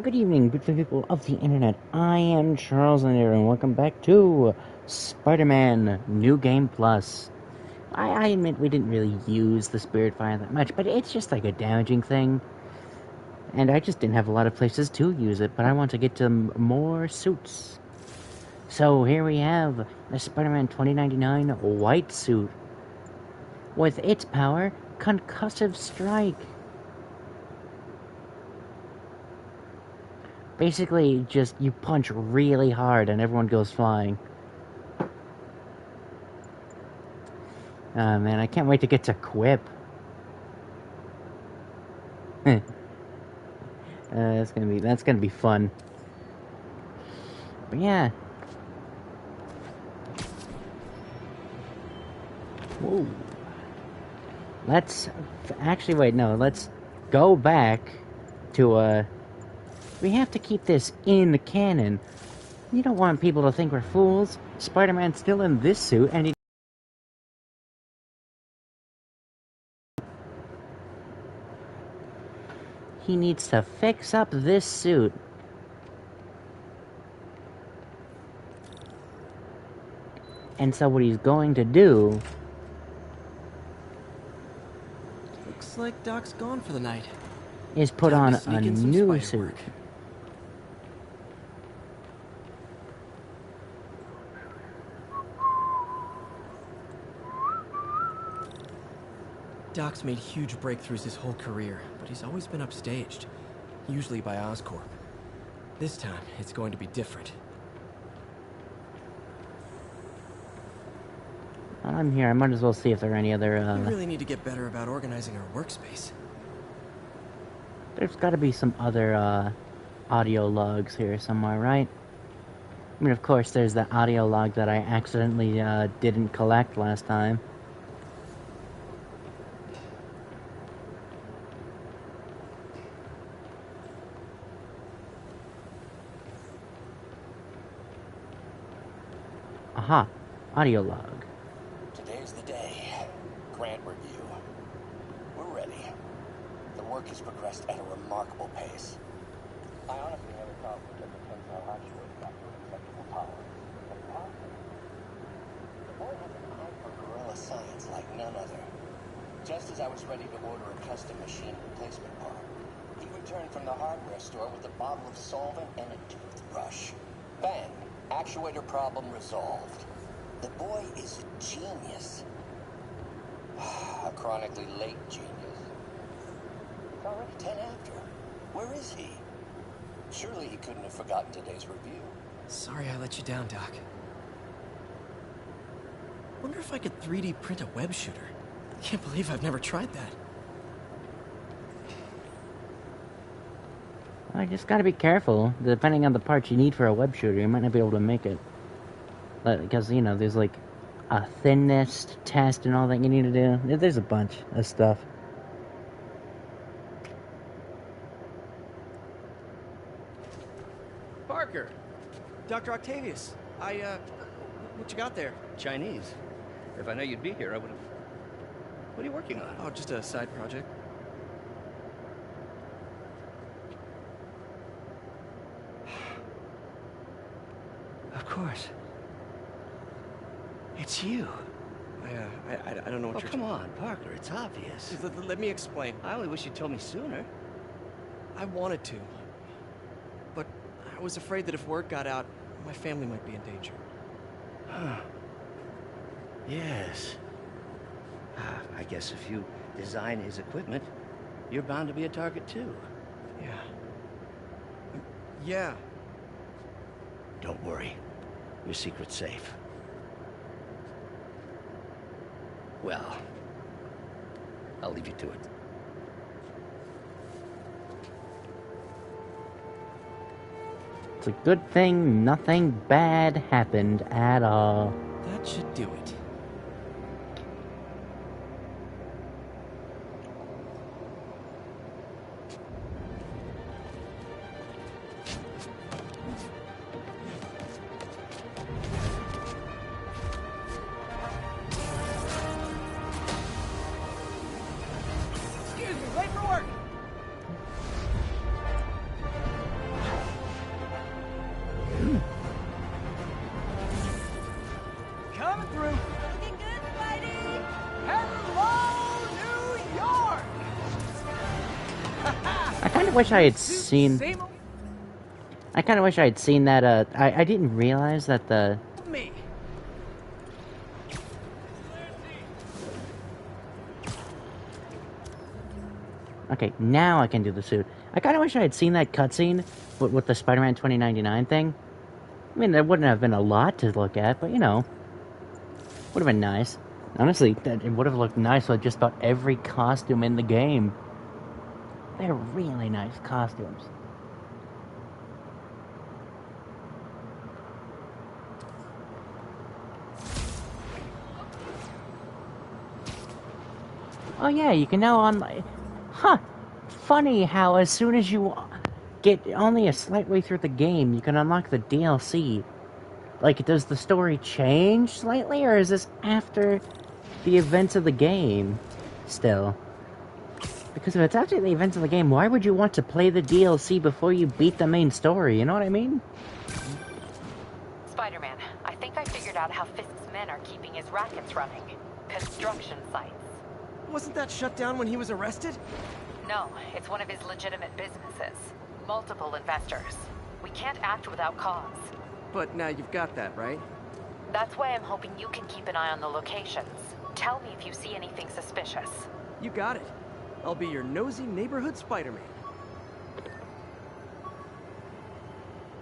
Good evening, beautiful people of the internet. I am Charles and welcome back to Spiderman New Game Plus. I admit we didn't really use the Spirit Fire that much, but it's just like a damaging thing. And I just didn't have a lot of places to use it, but I want to get to more suits. So here we have the Spider-Man 2099 white suit. With its power, Concussive Strike. Basically, just you punch really hard and everyone goes flying. Oh man, I can't wait to get to Quip. That's gonna be fun. But yeah. Whoa. Let's go back to we have to keep this in the canon. You don't want people to think we're fools. Spider-Man's still in this suit, and he needs to fix up this suit. And so what he's going to do... Looks like Doc's gone for the night. Is put on a new suit. Doc's made huge breakthroughs his whole career, but he's always been upstaged, usually by Oscorp. This time, it's going to be different. I'm here. I might as well see if there are any other, We really need to get better about organizing our workspace. There's gotta be some other, audio logs here somewhere, right? I mean, of course, there's the audio log that I accidentally, didn't collect last time. Aha, audio log. Today's the day. Grant review. We're ready. The work has progressed at a remarkable pace. I honestly never thought that depends how actually got to acceptable power. But the boy has an eye for guerrilla science like none other. Just as I was ready to order a custom machine replacement part, he returned from the hardware store with a bottle of solvent and a toothbrush. Bang! Actuator problem resolved. The boy is a genius. A chronically late genius. It's already 10 after. Where is he? Surely he couldn't have forgotten today's review. Sorry I let you down, Doc. Wonder if I could 3D print a web shooter. I can't believe I've never tried that. I just gotta be careful. Depending on the parts you need for a web shooter, you might not be able to make it. Because, you know, there's like a thinness test and all that you need to do. There's a bunch of stuff. Parker! Dr. Octavius, what you got there? Chinese. If I know you'd be here, I would have... What are you working on? Oh, just a side project. Of course. It's you. I don't know what you're... come on, Parker, it's obvious. Let me explain. I only wish you'd told me sooner. I wanted to. But I was afraid that if word got out, My family might be in danger. Huh. Yes. I guess if you design his equipment, you're bound to be a target too. Yeah. Yeah. Don't worry. Your secret's safe. Well, I'll leave you to it. It's a good thing nothing bad happened at all. That should do it. Excuse me, late for work! Coming through. Looking good, Spidey! Hello, New York! I kind of wish I had seen. Same I kind of wish I had seen that. I didn't realize that the. old me. Okay, now I can do the suit. I kind of wish I had seen that cutscene with the Spider-Man 2099 thing. I mean, there wouldn't have been a lot to look at, but you know, would have been nice. Honestly, it would have looked nice with just about every costume in the game. They're really nice costumes. Oh yeah, you can now unlock. Huh. Funny how as soon as you get only a slight way through the game, you can unlock the DLC. Like, does the story change slightly, or is this after the events of the game still? Because if it's after the events of the game, why would you want to play the DLC before you beat the main story? You know what I mean? Spider-Man, I think I figured out how Fisk's men are keeping his rackets running. Construction sites. Wasn't that shut down when he was arrested? No, it's one of his legitimate businesses. Multiple investors. We can't act without cause. But now you've got that, right? That's why I'm hoping you can keep an eye on the locations. Tell me if you see anything suspicious. You got it. I'll be your nosy neighborhood Spider-Man.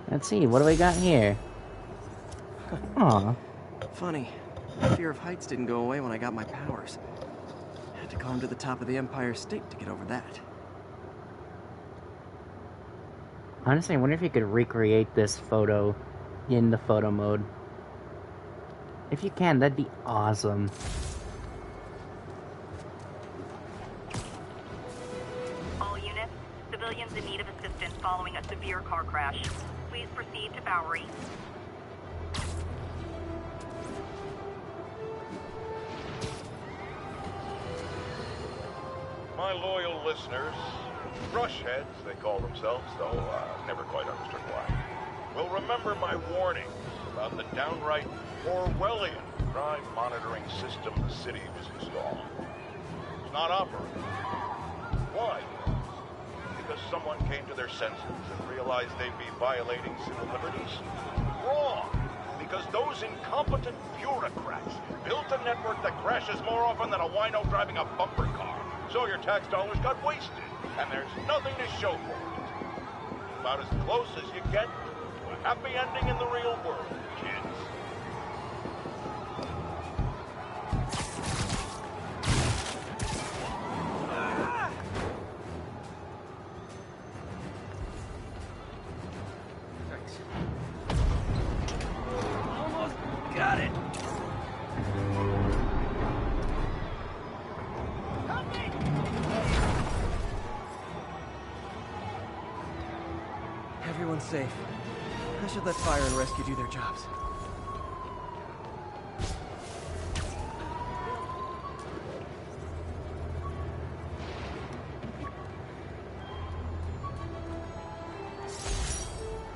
Let's see, what do we got here? Aw. Funny. Fear of heights didn't go away when I got my powers. Had to climb to the top of the Empire State to get over that. Honestly, I wonder if you could recreate this photo in the photo mode. If you can, that'd be awesome. All units, civilians in need of assistance following a severe car crash. Please proceed to Bowery. My loyal listeners, brushheads they call themselves, though never quite understood why, will remember my warnings about the downright Orwellian crime monitoring system the city has installed. It's not operating. Why? Because someone came to their senses and realized they'd be violating civil liberties? Wrong! Because those incompetent bureaucrats built a network that crashes more often than a wino driving a bumper car. So your tax dollars got wasted, and there's nothing to show for it. About as close as you get to a happy ending in the real world, kids. Thanks. Almost got it. Everyone's safe. I should let fire and rescue do their jobs.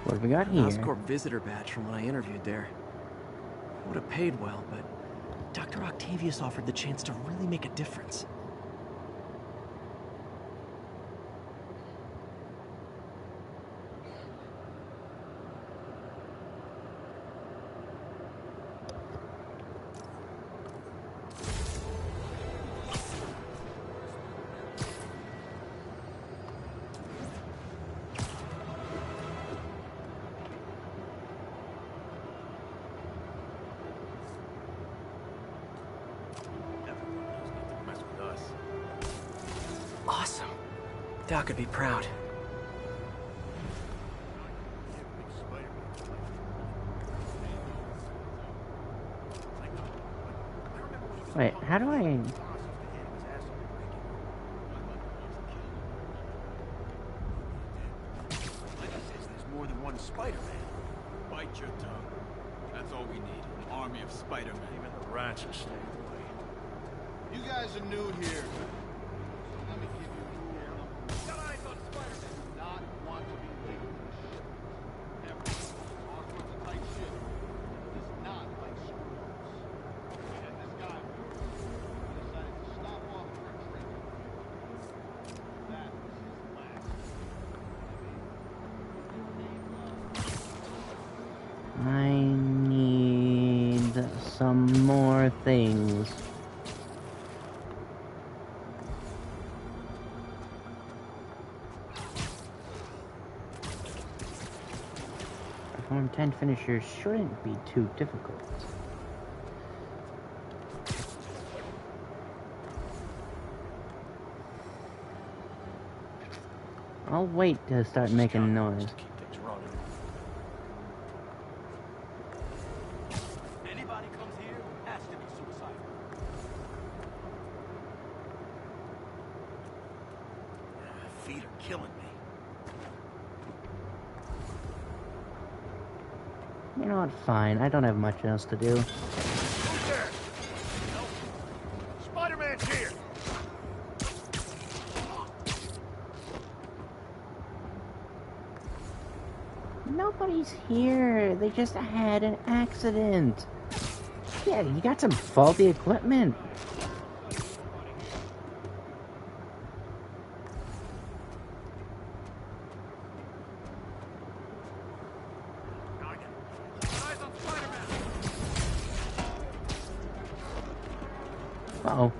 What have we got here? Oscorp visitor badge from when I interviewed there. Would have paid well, but Dr. Octavius offered the chance to really make a difference. Doc would be proud. Wait, how do I... Like I said, there's more than one Spider-Man. Bite your tongue. That's all we need. An army of Spider-Men. Even the rats are staying away. You guys are new here. So let me give you a rule. Got eyes on Spider-Man. Do not want to be late for the ship. Never. All sorts of tight shit. Does not like screws. And this guy decided to stop off for a drink. That was his last. I need some more things. Perform 10 finishers shouldn't be too difficult. I'll wait to start making noise. Anybody comes here has to be suicidal. Feet are killing me. You know what, fine. I don't have much else to do. Who's there? No. Spider-Man's here. Nobody's here. They just had an accident. Yeah, you got some faulty equipment. Eyes on Spider-Man. Uh-oh.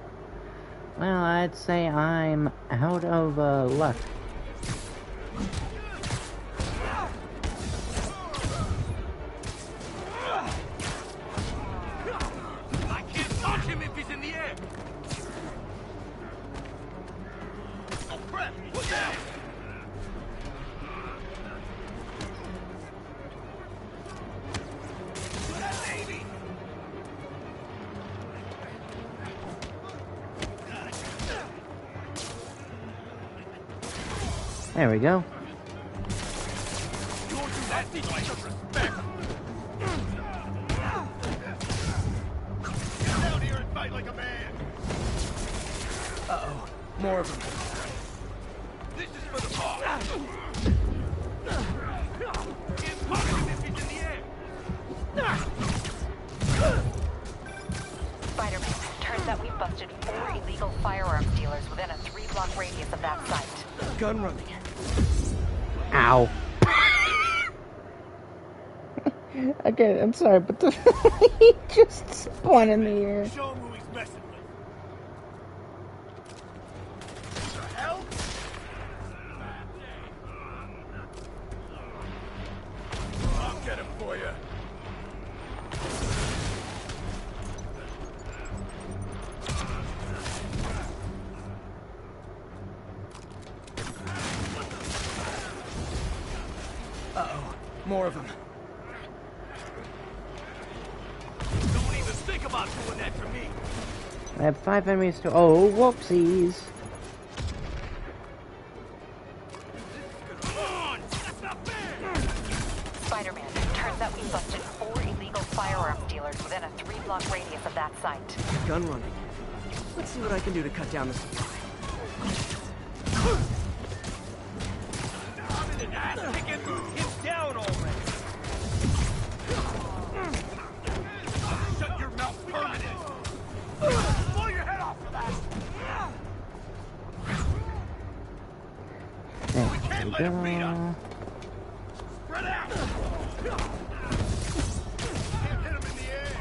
Well, I'd say I'm out of luck. I can't touch him if he's in the air. Oh crap! What's that? There we go. You won't do that, teach me some respect. Get down here and fight like a man. Uh-oh. More of them. This is for the boss. Can't touch him if he's in the air. Spider-Man, turns out we busted 4 illegal firearms dealers within a 3-block radius of that site. Gun running. Ow. Okay, I'm sorry, but he just spun in the air. Show him who he's messing with. The hell? I'll get him for you. Uh-oh. More of them. Don't even think about doing that to me. I have 5 enemies to... Oh, whoopsies. Come on! That's not fair! Spider-Man, turns out we busted 4 illegal firearms dealers within a 3-block radius of that site. Gun running. Let's see what I can do to cut down the supply. I'm in an ass kicking. Get down already. Shut your mouth permanent. Blow your head off for that. There We can't we let him beat us. go. Spread out. Can't hit him in the air.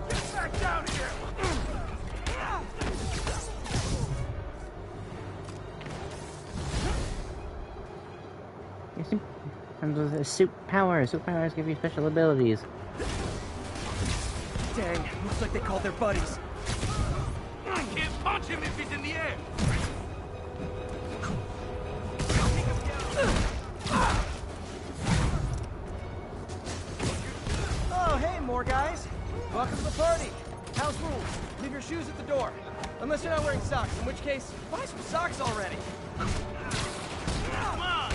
Get back down here. Comes with a suit powers. Suit powers give you special abilities. Dang, looks like they called their buddies. I can't punch him if he's in the air. Oh, hey, more guys. Welcome to the party. House rules. Leave your shoes at the door. Unless you're not wearing socks, in which case, buy some socks already. Come on!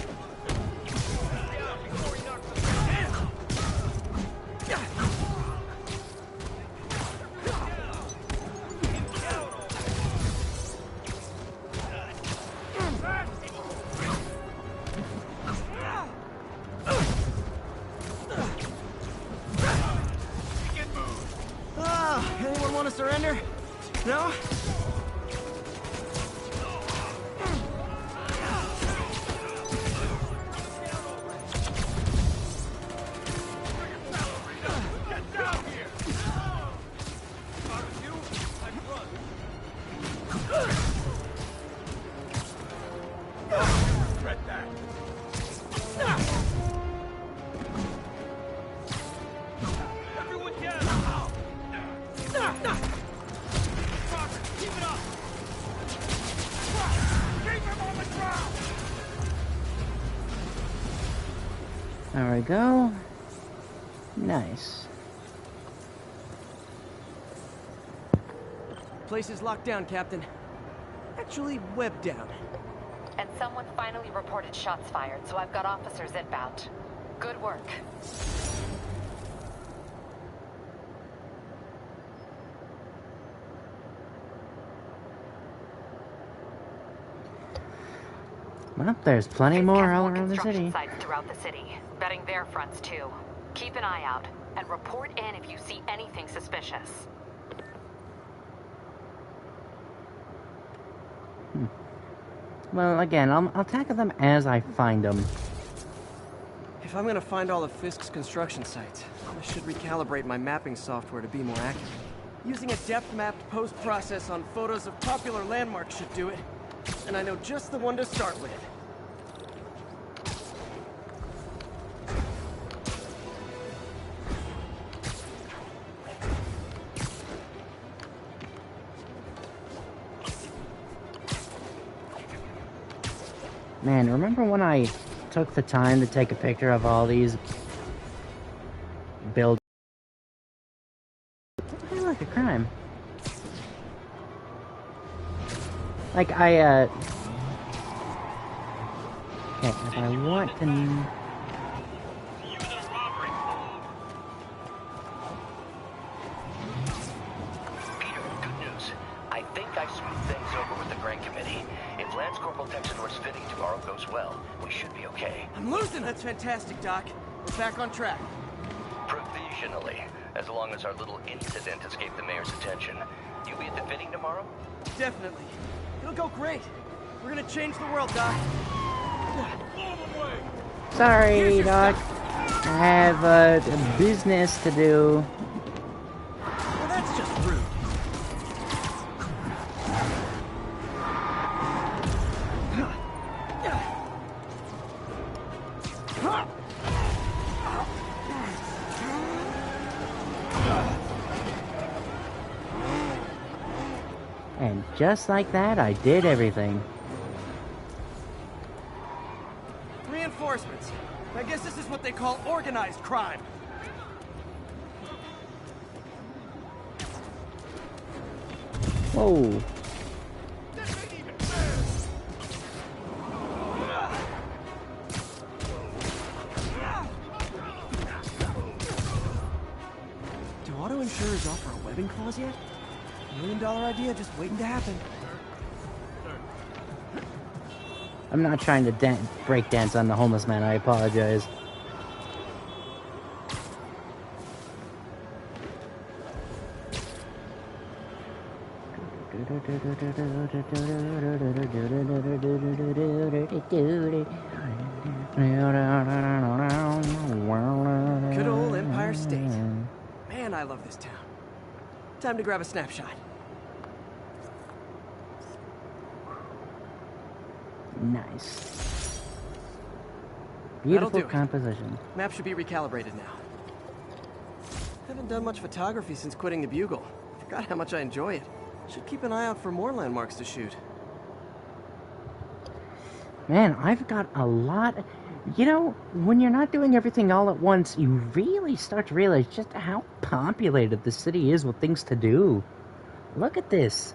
Anyone want to surrender? No? There we go. Nice. Place is locked down, Captain. Actually, webbed down. And someone finally reported shots fired, so I've got officers inbound. Good work. Well, there's plenty Fisk more has all more around the construction city. sites throughout the city, betting their fronts too. Keep an eye out, and report in if you see anything suspicious. Well, again, I'll tackle them as I find them. If I'm gonna find all of Fisk's construction sites, I should recalibrate my mapping software to be more accurate. Using a depth-mapped post-process on photos of popular landmarks should do it. And I know just the one to start with. Man, remember when I took the time to take a picture of all these buildings? I feel like a crime. Like, okay, if I want to... Peter, good news. I think I smoothed things over with the Grand Committee. If Lance Corporal Texador's fitting tomorrow goes well, we should be okay. I'm losing! That's fantastic, Doc. We're back on track. Provisionally, as long as our little incident escaped the mayor's attention. You be at the fitting tomorrow? Definitely. It'll go great. We're gonna change the world, Doc. Sorry, Doc. I have a business to do. Well, that's just rude. And just like that, I did everything. Reinforcements. I guess this is what they call organized crime. Whoa. Do auto insurers offer a webbing clause yet? $1 million idea just waiting to happen. I'm not trying to break dance on the homeless man, I apologize. Good old Empire State. Man, I love this town. Time to grab a snapshot. Nice. Beautiful do it. composition. Map should be recalibrated now. Haven't done much photography since quitting the Bugle. Forgot how much I enjoy it. Should keep an eye out for more landmarks to shoot. Man, I've got a lot. You know, when you're not doing everything all at once, you really start to realize just how populated the city is with things to do. Look at this.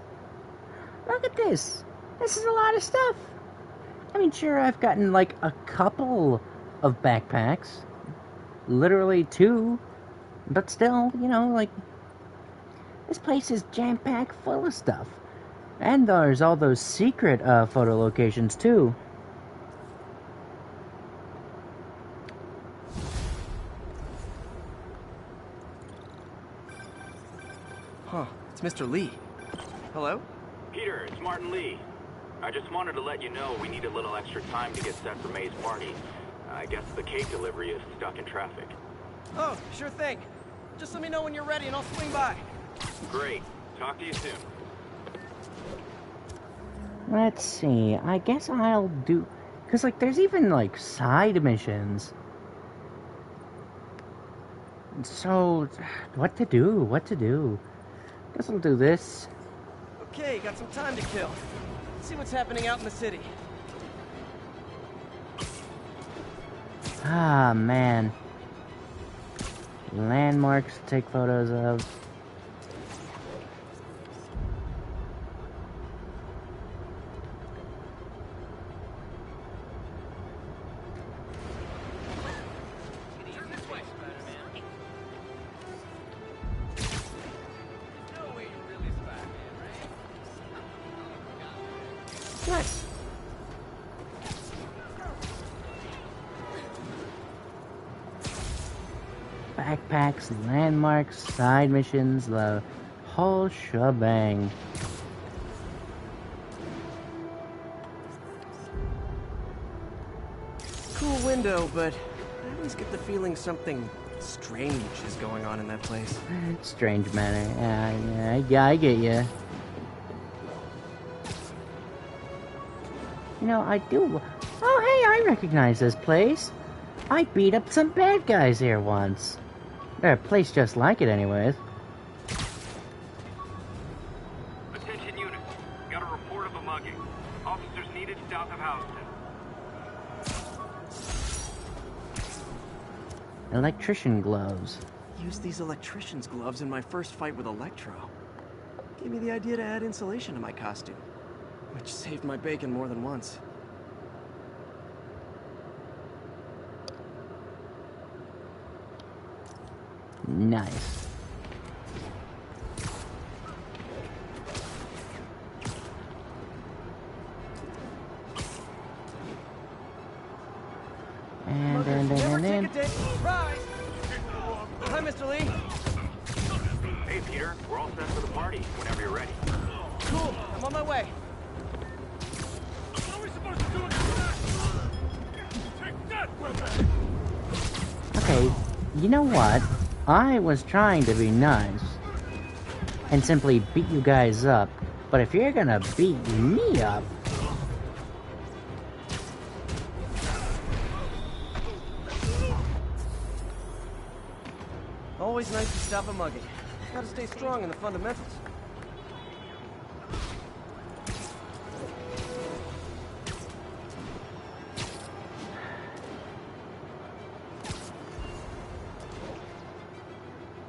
Look at this. This is a lot of stuff. I mean, sure, I've gotten like a couple of backpacks. Literally 2. But still, you know, like, this place is jam-packed full of stuff. And there's all those secret photo locations, too. Huh, it's Mr. Lee. Hello? Peter, it's Martin Lee. I just wanted to let you know we need a little extra time to get set for May's party. I guess the cake delivery is stuck in traffic. Oh, sure thing. Just let me know when you're ready and I'll swing by. Great. Talk to you soon. Let's see. I guess I'll do... Because, like, there's even, like, side missions. So, what to do? What to do? Guess I'll do this. Okay, got some time to kill. Let's see what's happening out in the city. Ah, man. Landmarks to take photos of. Nice. Backpacks, landmarks, side missions, the whole shebang. Cool window, but I always get the feeling something strange is going on in that place. Strange manner. Yeah, I get you. You know, I do... Oh, hey, I recognize this place. I beat up some bad guys here once. There's a place just like it anyways. Attention units. Got a report of a mugging. Officers needed south of Houston. Electrician gloves. Used these electrician's gloves in my first fight with Electro. Gave me the idea to add insulation to my costume, which saved my bacon more than once. Nice. And Surprise! Hi, Mr. Lee. Hey, Peter. We're all set for the party whenever you're ready. Cool, I'm on my way. What are we supposed to do with that? Take that, weapon! Okay, you know what? I was trying to be nice and simply beat you guys up, but if you're gonna beat me up... Always nice to stop a mugging. Gotta stay strong in the fundamentals.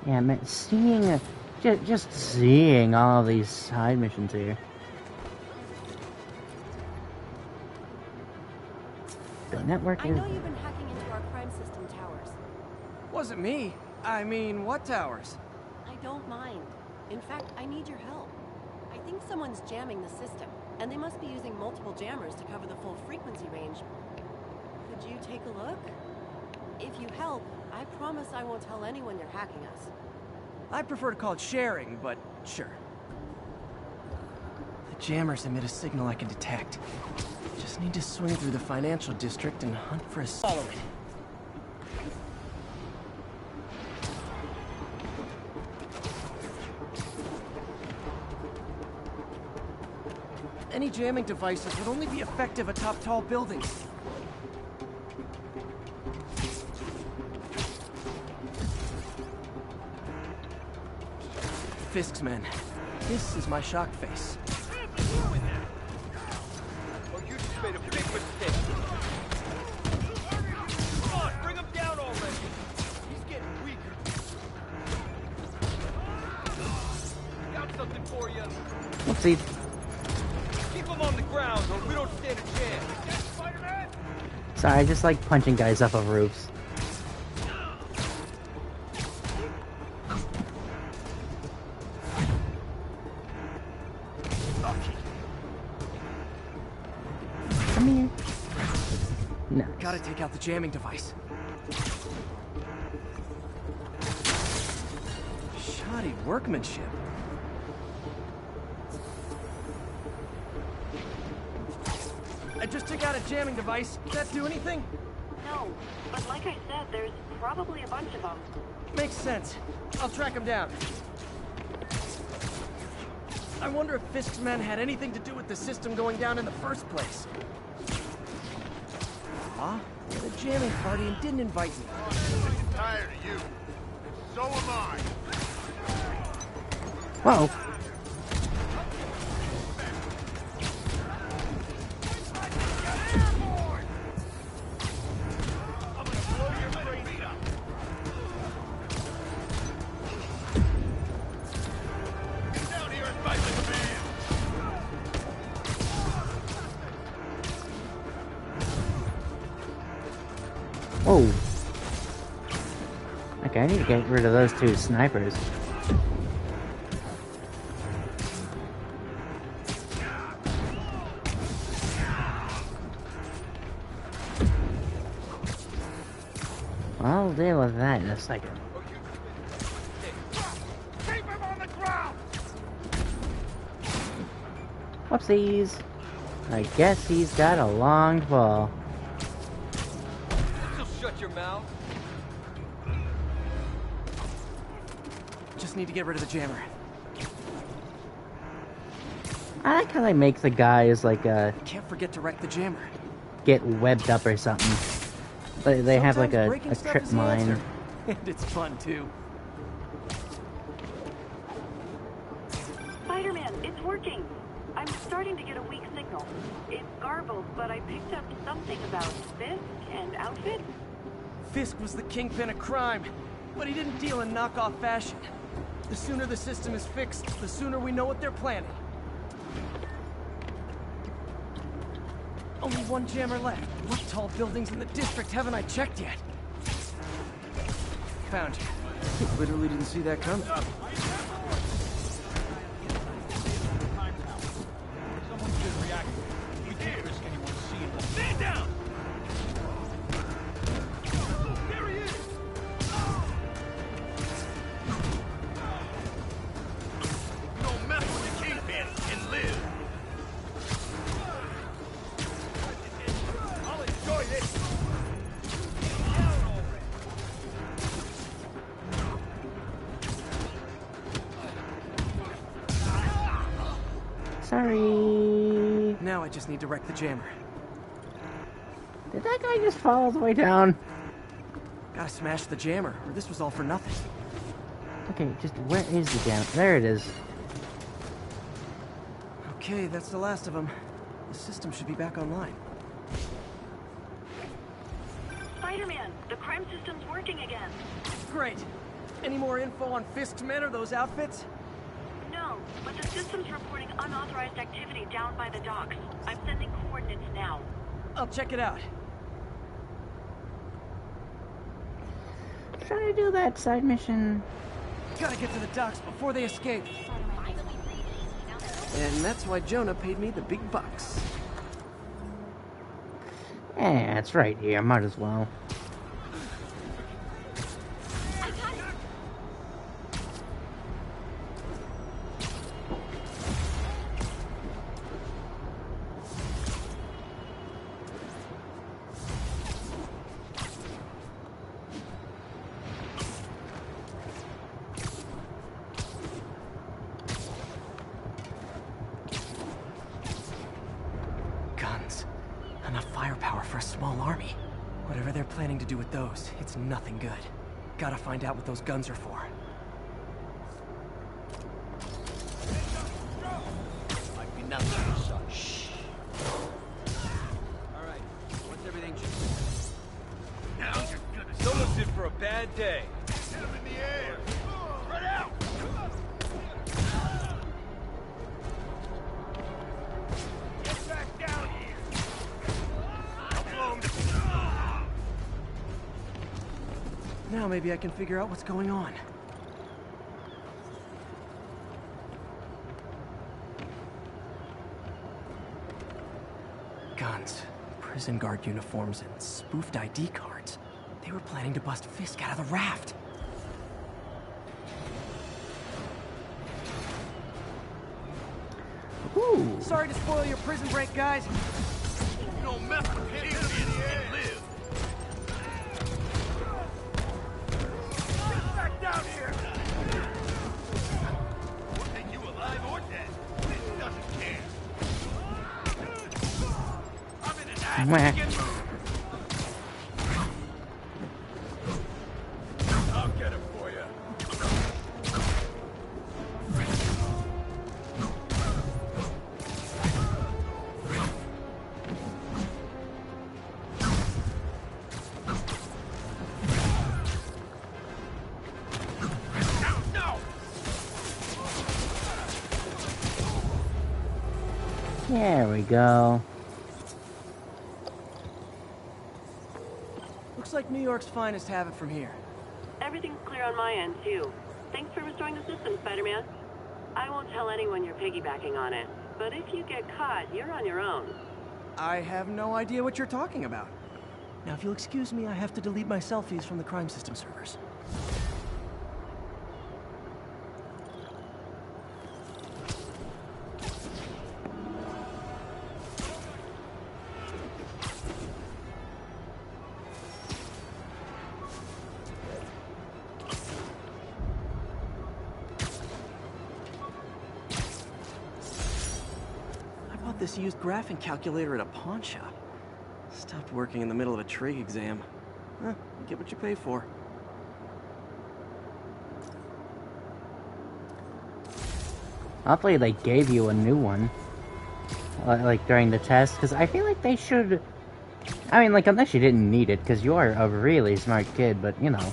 Yeah, man, seeing... Just seeing all of these side missions here. The network I is... know you've been hacking into our crime system towers. Wasn't me. I mean, what towers? I don't mind. In fact, I need your help. I think someone's jamming the system, and they must be using multiple jammers to cover the full frequency range. Could you take a look? If you help, I promise I won't tell anyone you're hacking us. I prefer to call it sharing, but sure. The jammers emit a signal I can detect. Just need to swing through the financial district and hunt for a... Follow it. Any jamming devices would only be effective atop tall buildings. Fisk's men. This is my shocked face. Oh, you just made a big mistake. Come on, bring him down already. He's getting weaker. Got something for you. Whoopsie. Keep him on the ground, or we don't stand a chance. Spider-Man! Sorry, I just like punching guys off of roofs. Come here. No. Gotta take out the jamming device. Shoddy workmanship. I just took out a jamming device. Does that do anything? No, but like I said, there's probably a bunch of them. Makes sense. I'll track him down. I wonder if Fisk's men had anything to do with the system going down in the first place. Huh? At a jamming party and didn't invite me. I'm tired of you. So am I. Whoa. Whoa. Okay, I need to get rid of those two snipers. I'll deal with that in a second. Keep him on the ground! Whoopsies. I guess he's got a long fall. Shut your mouth. Just need to get rid of the jammer. I like how they make the guys like Can't forget to wreck the jammer. get webbed up or something. They have like Sometimes a breaking stuff trip is the mine. answer. And it's fun too. Spider-Man, it's working. I'm starting to get a weak signal. It's garbled, but I picked up something about Fisk and outfit. Fisk was the kingpin of crime, but he didn't deal in knockoff fashion. The sooner the system is fixed, the sooner we know what they're planning. Only one jammer left. What tall buildings in the district haven't I checked yet? Found you. Literally didn't see that coming. Someone should react. We can't risk anyone seeing us. Stand down! There he is! Don't mess with the kingpin and live. I'll enjoy this! Sorry. Now I just need to wreck the jammer. Did that guy just fall all the way down? Gotta smash the jammer, or this was all for nothing. Okay, just where is the jam? There it is. Okay, that's the last of them. The system should be back online. Spider-Man, the crime system's working again. Great. Any more info on Fisk's men or those outfits? No, but the system's reporting unauthorized activity down by the docks. I'm sending coordinates now. I'll check it out. Trying to do that side mission. Gotta get to the docks before they escape. And that's why Jonah paid me the big bucks. Yeah, it's right here. Might as well. Guns. Enough firepower for a small army. Whatever they're planning to do with those, it's nothing good. Gotta find out what those guns are for. Now maybe I can figure out what's going on. Guns, prison guard uniforms, and spoofed ID cards. They were planning to bust Fisk out of the raft. Ooh. Sorry to spoil your prison break, guys. You don't mess with him and live. Get back down here! We'll take you alive or dead. This doesn't care. I'm in an Mwah. act. I'll get him for you. There we go. Looks like New York's finest have it from here. Everything's clear on my end, too. Thanks for restoring the system, Spider-Man. I won't tell anyone you're piggybacking on it, but if you get caught, you're on your own. I have no idea what you're talking about. Now, if you'll excuse me, I have to delete my selfies from the crime system servers. This used graphing calculator at a pawn shop. Stopped working in the middle of a trig exam. You get what you pay for. Hopefully they gave you a new one. Like during the test, because I feel like they should... I mean, like, unless you didn't need it, because you are a really smart kid, but, you know.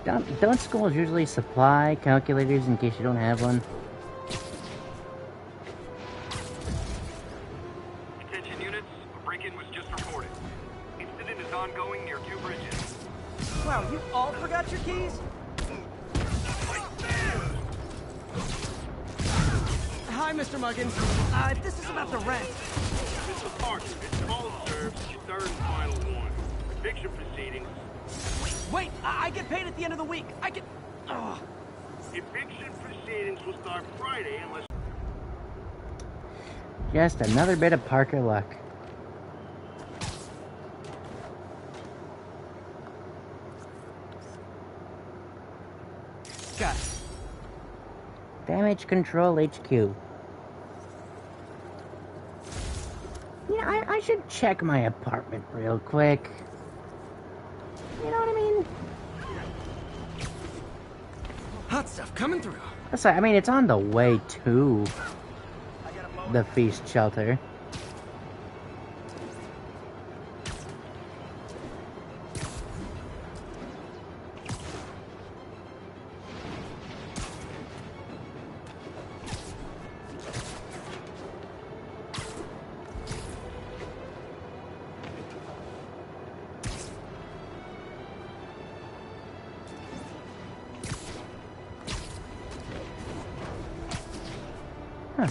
Don't schools usually supply calculators in case you don't have one? Wow, you all forgot your keys? Hi, Mr. Muggins. This is about the rent. Mr. Parker, it's all served. Third and final one. Eviction proceedings. Wait, I get paid at the end of the week. I get... Oh. Eviction proceedings will start Friday unless... Just another bit of Parker luck. Got it. Damage Control HQ. You know, I should check my apartment real quick. You know what I mean? Hot stuff coming through. That's right, I mean, it's on the way to the feast shelter. Huh.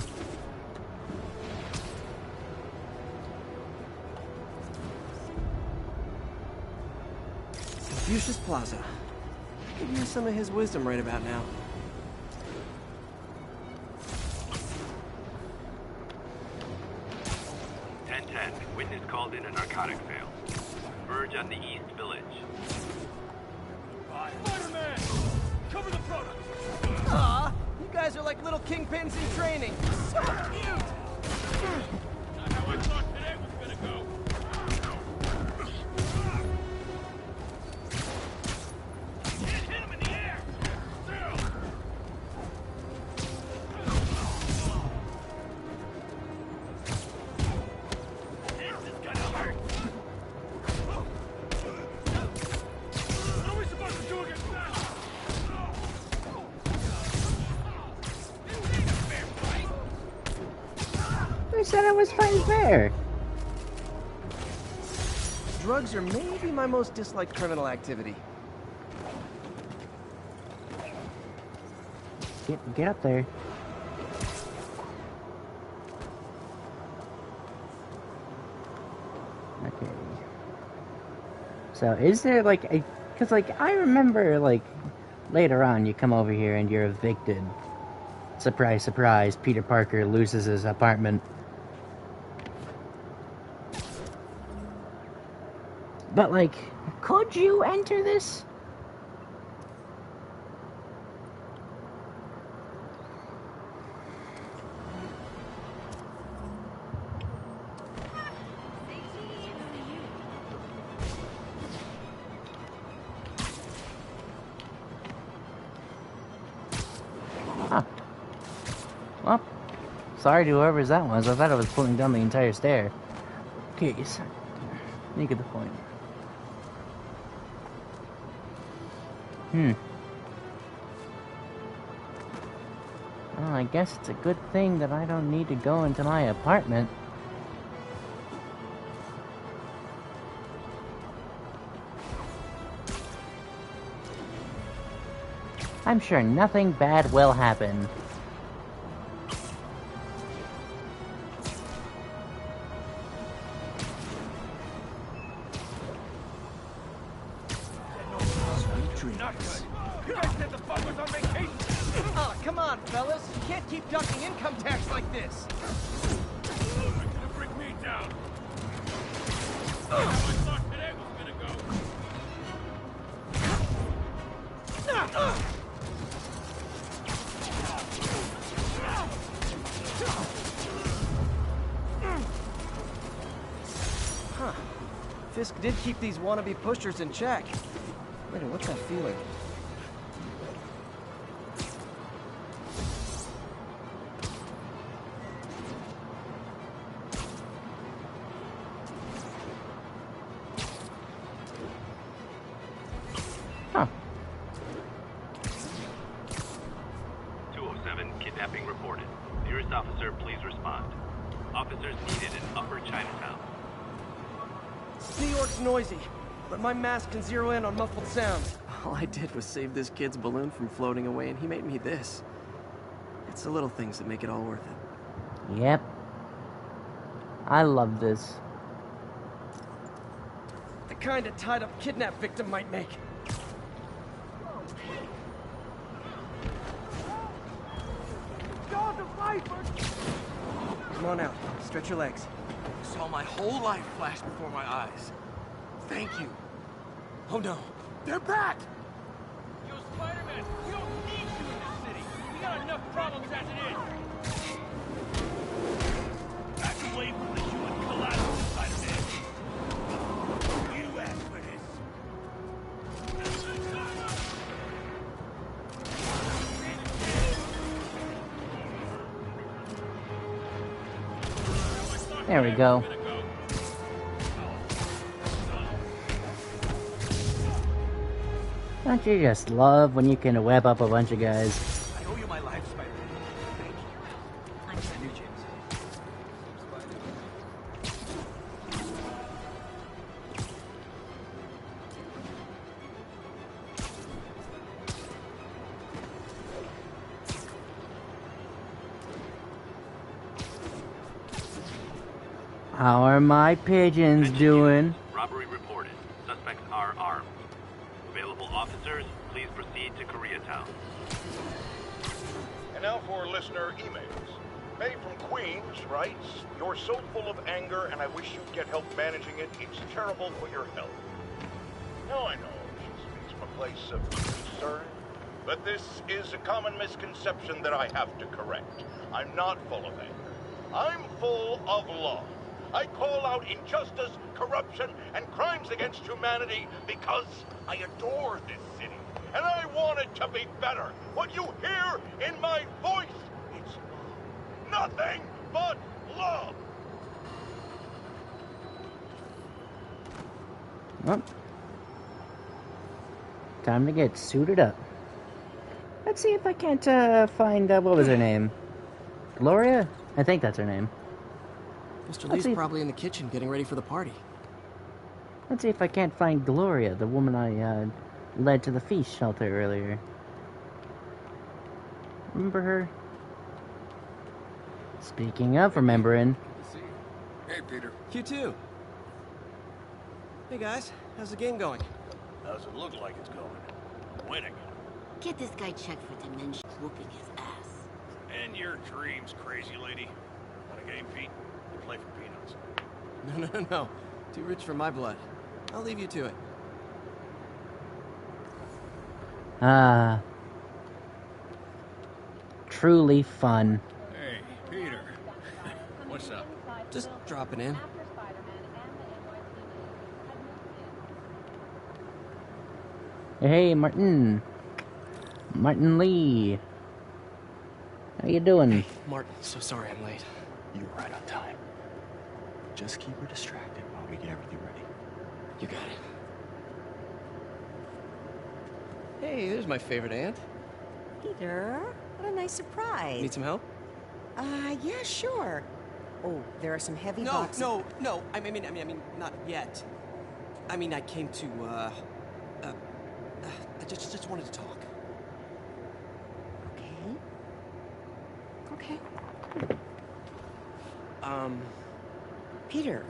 Confucius Plaza. Could use some of his wisdom right about now. Witness called in a narcotic sale. Verge on the East Village. Spider-Man! Cover the product! Aw, you guys are like little kingpins in training. So cute! Not how I thought today was gonna go. Hit him in the air! This is gonna hurt! What are we supposed to do against that? Who said I was fighting fair? drugs are maybe my most disliked criminal activity. Get up there. Okay. So, is there like a... Because, like, I remember, like, later on you come over here and you're evicted. Surprise, surprise, Peter Parker loses his apartment. But, like, could you enter this? Huh. Well, sorry to whoever that was. I thought I was pulling down the entire stair. Okay, so, you get the point. Well, I guess it's a good thing that I don't need to go into my apartment. I'm sure nothing bad will happen. Ah, come on, fellas. You can't keep ducking income tax like this. You're gonna bring me down. I thought today was gonna go. Huh. Fisk did keep these wannabe pushers in check. Wait, what's that feeling? Huh. 207, kidnapping reported. Nearest officer, please respond. Officers needed in Upper Chinatown. New York's noisy, but my mask can zero in on muffled sounds. All I did was save this kid's balloon from floating away, and he made me this. It's the little things that make it all worth it. Yep. I love this. The kind a tied-up kidnap victim might make. Come on out. Stretch your legs. Saw my whole life flash before my eyes. Thank you. Oh no, they're back! Yo, Spider-Man, we don't need you in this city. We got enough problems as it is. Back away from the human collateral, Spider-Man. You asked for this. There we go. Don't you just love when you can web up a bunch of guys? I owe you my life, Spider-Man. Thank you. I knew James. How are my pigeons doing? Robbery reported. Suspects are armed. Available officers, please proceed to Koreatown. And now for listener emails. May from Queens writes, "You're so full of anger and I wish you'd get help managing it. It's terrible for your health." Now I know she speaks from a place of concern, but this is a common misconception that I have to correct. I'm not full of anger. I'm full of love. I call out injustice, corruption, and crimes against humanity because I adore this city, and I want it to be better. What you hear in my voice, it's love. Nothing but love. Well, time to get suited up. Let's see if I can't find, what was her name? Gloria? I think that's her name. Mr. Lee's probably in the kitchen getting ready for the party. Let's see if I can't find Gloria, the woman I led to the feast shelter earlier. Remember her? Speaking of remembering. Hey, Peter. You too. Hey guys, how's the game going? How's it look like it's going? Winning. Get this guy checked for dementia, whooping his ass. And your dreams, crazy lady. Want a game, Pete? You play for peanuts. No. Too rich for my blood. I'll leave you to it. Truly fun. Hey, Peter. What's up? Just dropping in. Hey, Martin. Martin Lee. How you doing? Martin, so sorry I'm late. You're right on time. Just keep her distracted while we get everything ready. You got it. Hey, there's my favorite aunt. Peter, what a nice surprise. Need some help? Yeah, sure. Oh, there are some heavy No, boxes. no. I mean, not yet. I mean, I came to, I just wanted to talk. Okay. Peter.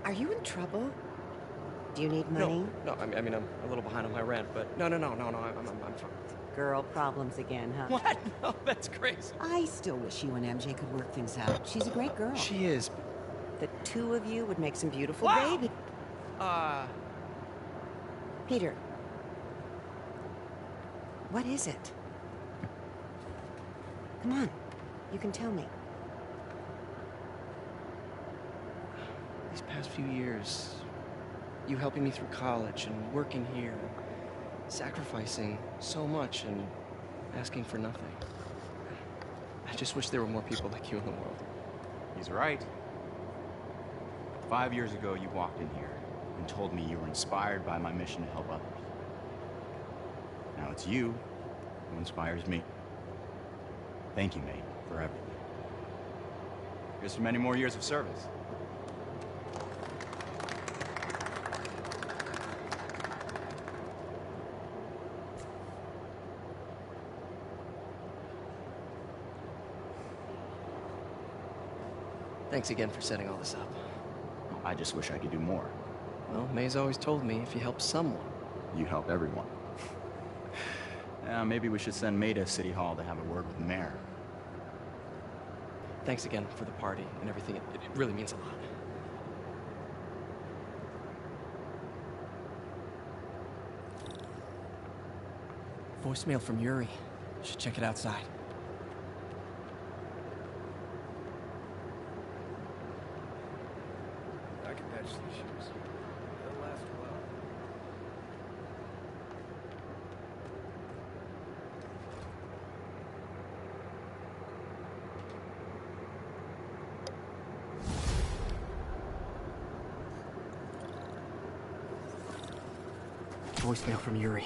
Are you in trouble? Do you need money? No, I mean, I'm a little behind on my rent, but no, I'm fine. Girl problems again, huh? What? No, that's crazy. I still wish you and MJ could work things out. She's a great girl. She is. The two of you would make some beautiful Wow. baby. Peter. What is it? Come on. You can tell me. These past few years, you helping me through college and working here, sacrificing so much and asking for nothing. I just wish there were more people like you in the world. He's right. 5 years ago, you walked in here and told me you were inspired by my mission to help others. Now it's you who inspires me. Thank you, mate, for everything. Here's to many more years of service. Thanks again for setting all this up. I just wish I could do more. Well, May's always told me if you help someone, you help everyone. Maybe we should send May to City Hall to have a word with the mayor. Thanks again for the party and everything. It really means a lot. Voicemail from Yuri. Should check it outside. I can patch these shoes. They'll last a while. Voicemail from Yuri.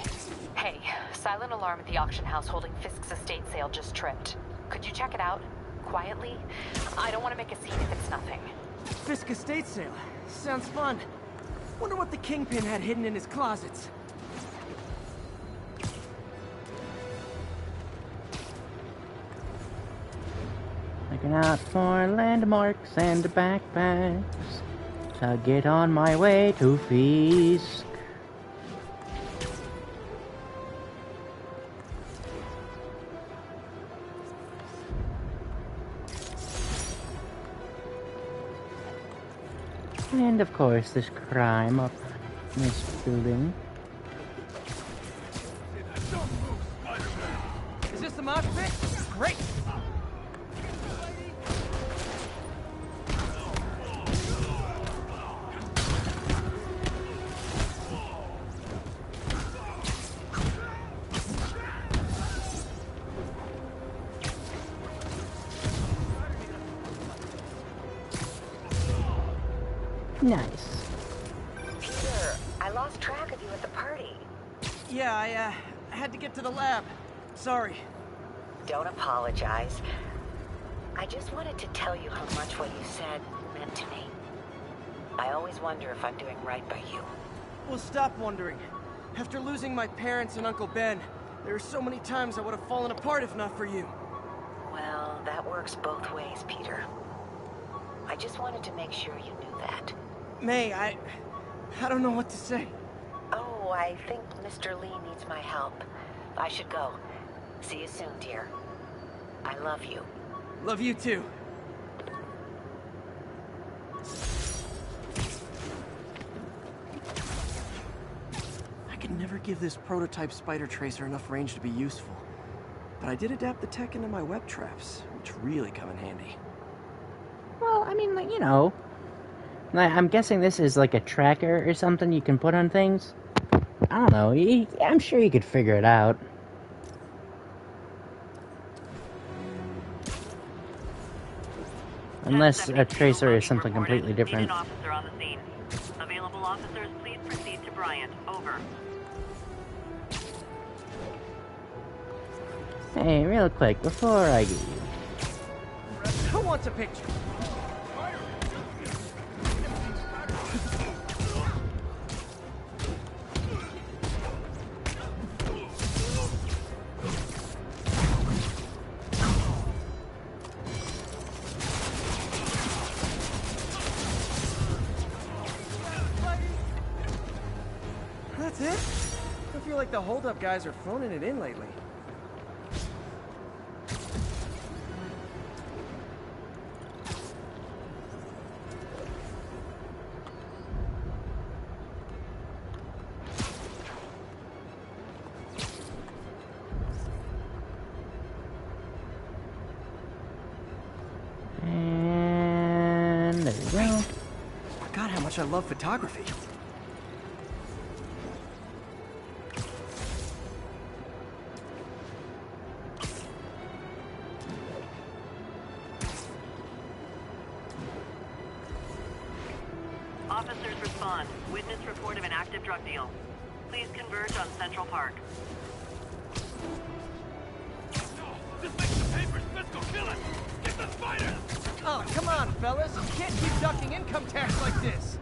Hey, silent alarm at the auction house holding Fisk's estate sale just tripped. Could you check it out? Quietly? I don't want to make a scene if it's nothing. Fisk estate sale. Sounds fun. Wonder what the Kingpin had hidden in his closets. Looking out for landmarks and backpacks to get on my way to Fisk. And of course, this crime up in this building. Is this the mosh pit? Great! Nice. Peter, I lost track of you at the party. Yeah, I had to get to the lab. Sorry. Don't apologize. I just wanted to tell you how much what you said meant to me. I always wonder if I'm doing right by you. Well, stop wondering. After losing my parents and Uncle Ben, there are so many times I would have fallen apart if not for you. Well, that works both ways, Peter. I just wanted to make sure you knew that. May, I don't know what to say. Oh, I think Mr. Lee needs my help. I should go. See you soon, dear. I love you. Love you too. I could never give this prototype spider tracer enough range to be useful. But I did adapt the tech into my web traps, which really come in handy. Well, I mean, like, you know, I'm guessing this is like a tracker or something you can put on things. I don't know. I'm sure you could figure it out. Unless a tracer is something completely different. Officer on the scene. Available officers, please proceed to Bryant. Over. Hey, real quick, before I get you. Who wants a picture? That's it? I feel like the hold-up guys are phoning it in lately. And there we go. Forgot how much I love photography. Officers respond. Witness report of an active drug deal. Please converge on Central Park. This makes the papers fiscal kill it! Get the spider! Oh, come on, fellas. You can't keep ducking income tax like this.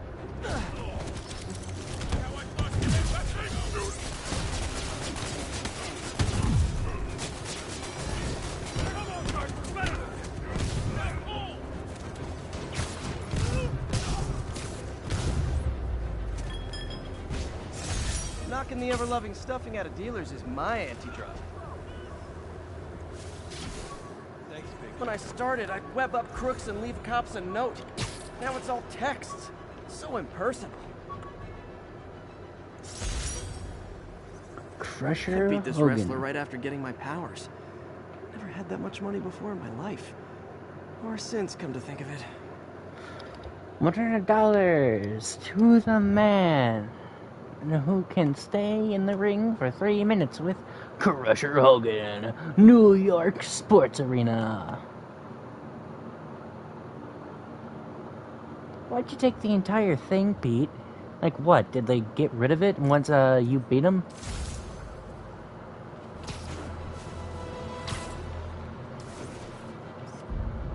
Knocking the ever-loving stuffing out of dealers is my anti-drug. When I started, I'd web up crooks and leave cops a note. Now it's all texts. So impersonal. Crusher I beat this Hogan. wrestler right after getting my powers. Never had that much money before in my life. Or since, come to think of it. $100 to the man who can stay in the ring for 3 minutes with Crusher Hogan, New York Sports Arena. Why'd you take the entire thing, Pete? Like what? Did they get rid of it once you beat them?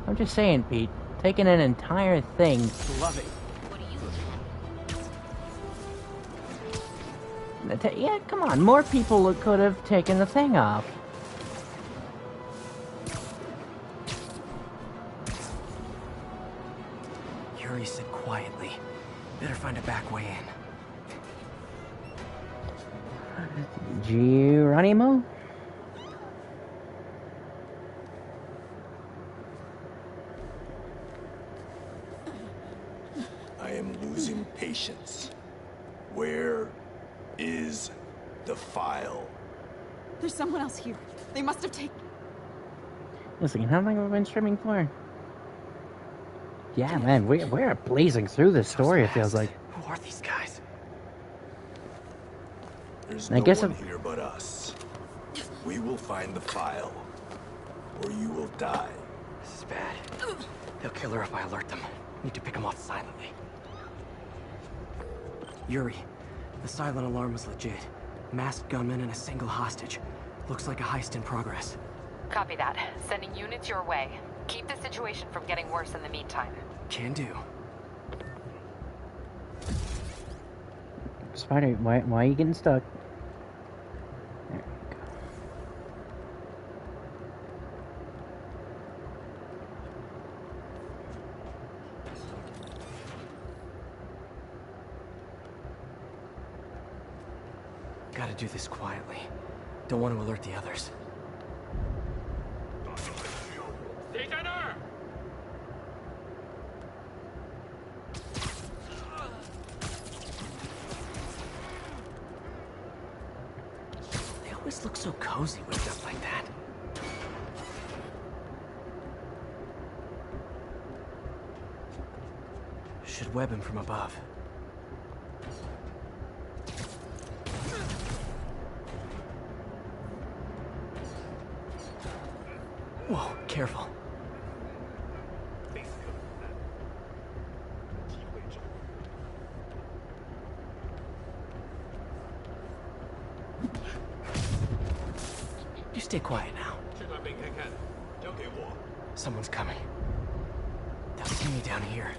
I'm just saying, Pete. Taking an entire thing. Love it. Yeah, come on. More people could have taken the thing off. Yuri said quietly. Better find a back way in. Geronimo? I am losing patience. Where is the file? There's someone else here. They must have taken... Listen, how long have I been streaming for? Yeah, man, we're blazing through this story, it feels like. Who are these guys? There's I no guess one here but us. We will find the file, or you will die. This is bad. They'll kill her if I alert them. Need to pick them off silently. Yuri, the silent alarm was legit. Masked gunmen and a single hostage. Looks like a heist in progress. Copy that. Sending units your way. Keep the situation from getting worse in the meantime. Can do. Spider, why are you getting stuck? There you go. Gotta do this quietly. Don't want to alert the others. They always look so cozy whipped up like that. Should web him from above. Whoa, careful. You stay quiet now. Someone's coming. They'll see me down here.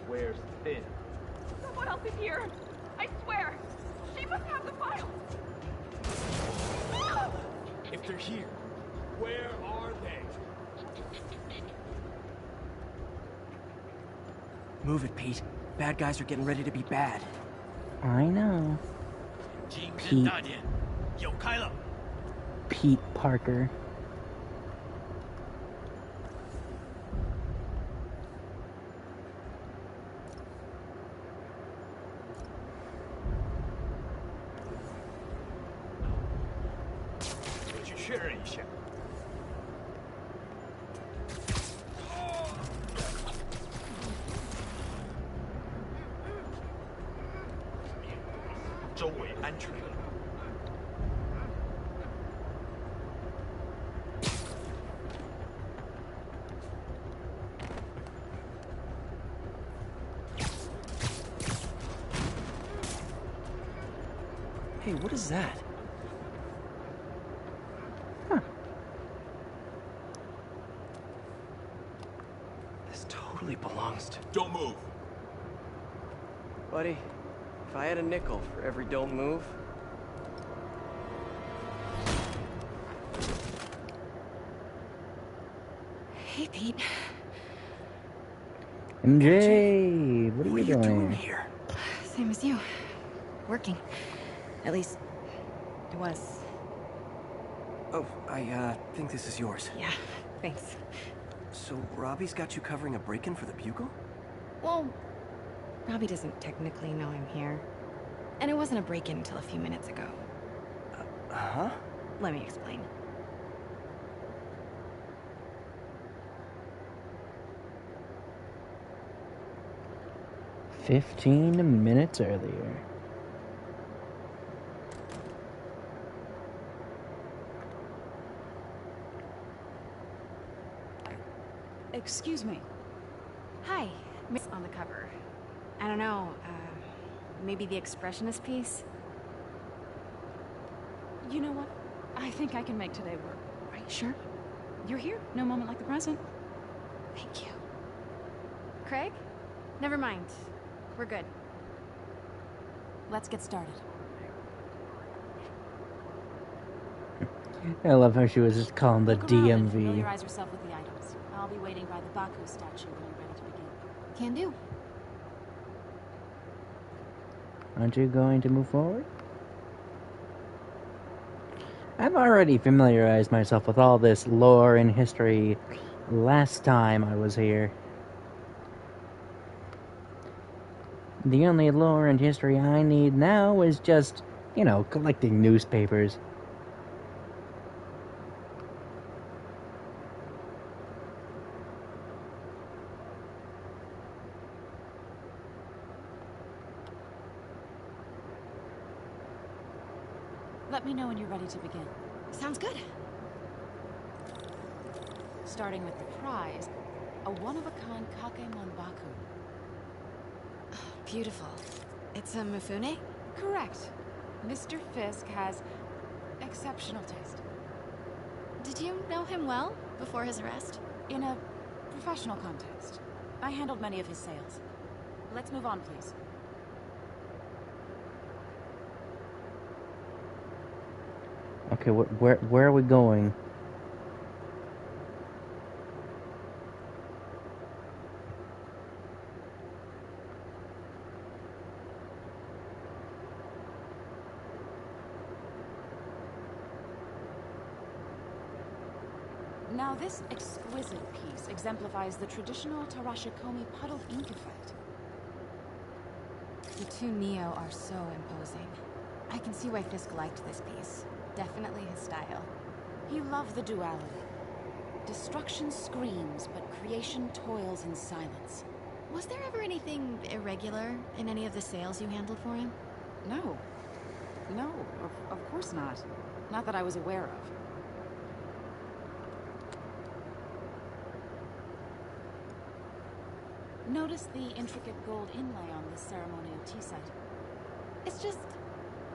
Wears thin. Someone else is here. I swear. She must have the file. If they're here, where are they? Move it, Pete. Bad guys are getting ready to be bad. I know. Pete. Pete Parker. Hey, what is that? This totally belongs to... Don't move. Buddy, if I had a nickel for every don't move... Hey, Pete. MJ, what are you doing here? Same as you. Working. At least, it was. Oh, I think this is yours. Yeah, thanks. So, Robbie's got you covering a break-in for the Bugle? Well, Robbie doesn't technically know I'm here. And it wasn't a break-in until a few minutes ago. Huh? Let me explain. "15 minutes earlier." Excuse me. Hi, Miss on the cover. I don't know, maybe the expressionist piece? You know what? I think I can make today work. Are you sure? You're here. No moment like the present. Thank you. Craig? Never mind. We're good. Let's get started. I love how she was just calling the Look around and DMV. familiarize yourself with the items. I'll be waiting by the Baku statue when you're ready to begin. Can do. Aren't you going to move forward? I've already familiarized myself with all this lore and history last time I was here. The only lore and history I need now is just, you know, collecting newspapers. Let me know when you're ready to begin. Sounds good. Starting with the prize, a one-of-a-kind Kakemon Baku. Beautiful. It's a Mifune? Correct. Mr. Fisk has exceptional taste. Did you know him well before his arrest? In a professional context. I handled many of his sales. Let's move on, please. Okay, where are we going? Now this exquisite piece exemplifies the traditional Tarashikomi puddled inkifite. The two Neo are so imposing. I can see why Fisk liked this piece. Definitely his style. He loved the duality. Destruction screams, but creation toils in silence. Was there ever anything irregular in any of the sales you handled for him? No. No, of course not. Not that I was aware of. Notice the intricate gold inlay on this ceremonial tea set. It's just...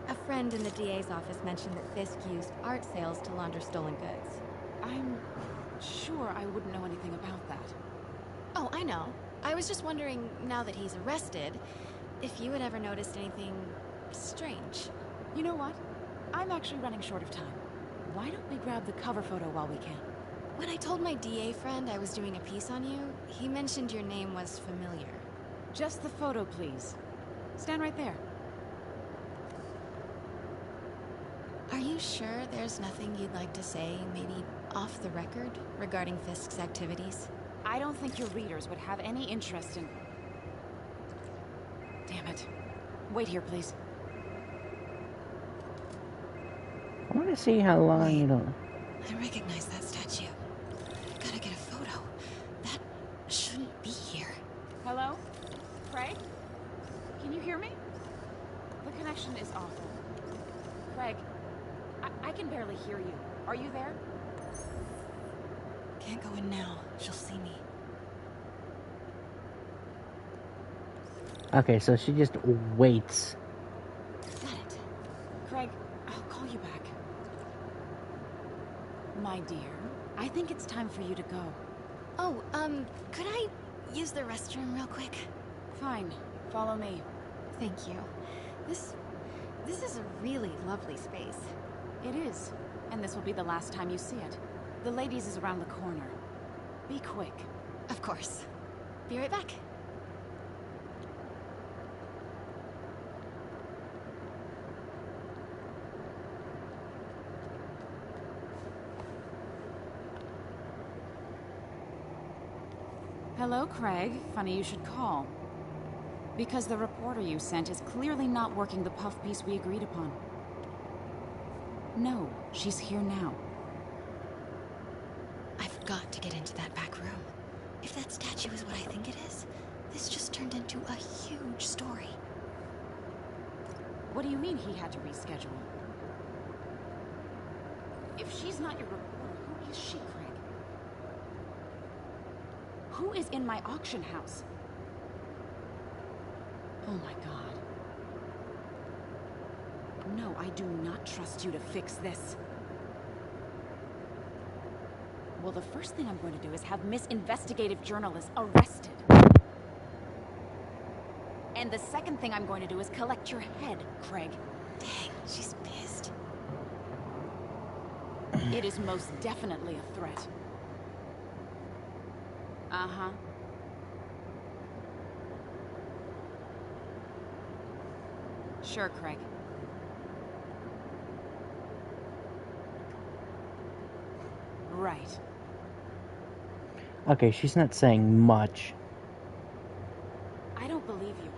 a friend in the DA's office mentioned that Fisk used art sales to launder stolen goods. I'm sure I wouldn't know anything about that. Oh, I know. I was just wondering, now that he's arrested, if you had ever noticed anything strange. You know what? I'm actually running short of time. Why don't we grab the cover photo while we can? When I told my DA friend I was doing a piece on you, he mentioned your name was familiar. Just the photo, please. Stand right there. Are you sure there's nothing you'd like to say, maybe off the record, regarding Fisk's activities? I don't think your readers would have any interest in... Damn it. Wait here, please. I want to see how long you don't... I recognize that statue. Gotta get a photo. That shouldn't be here. Hello? Craig? Can you hear me? The connection is awful. Craig, I can barely hear you. Are you there? Can't go in now. She'll see me. Okay, so she just waits. Got it. Craig, I'll call you back. My dear, I think it's time for you to go. Oh, could I use the restroom real quick? Fine. Follow me. Thank you. This is a really lovely space. It is. And this will be the last time you see it. The ladies is around the corner. Be quick. Of course. Be right back. Hello, Craig. Funny you should call. Because the reporter you sent is clearly not working the puff piece we agreed upon. No, she's here now. I've got to get into that back room. If that statue is what I think it is, this just turned into a huge story. What do you mean he had to reschedule? If she's not your reporter, who is she, Craig? Who is in my auction house? Oh my god. No, I do not trust you to fix this. Well, the first thing I'm going to do is have Miss Investigative Journalist arrested. And the second thing I'm going to do is collect your head, Craig. Dang, she's pissed. It is most definitely a threat. Uh-huh. Sure, Craig. Right. Okay, she's not saying much. I don't believe you.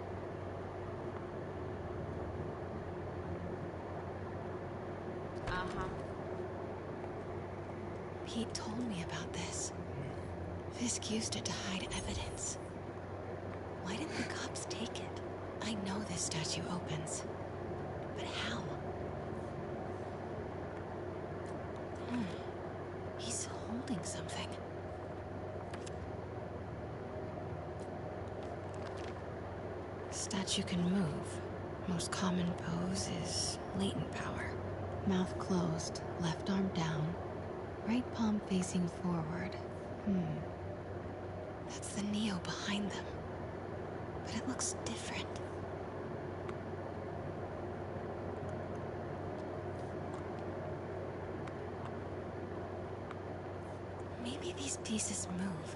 Uh-huh. Pete told me about this. Fisk used it to hide evidence. Why didn't the cops take it? I know this statue opens. But how? He's holding something. statue can move. Most common pose is latent power. Mouth closed, left arm down, right palm facing forward. That's the Neo behind them. But it looks different. Maybe these pieces move.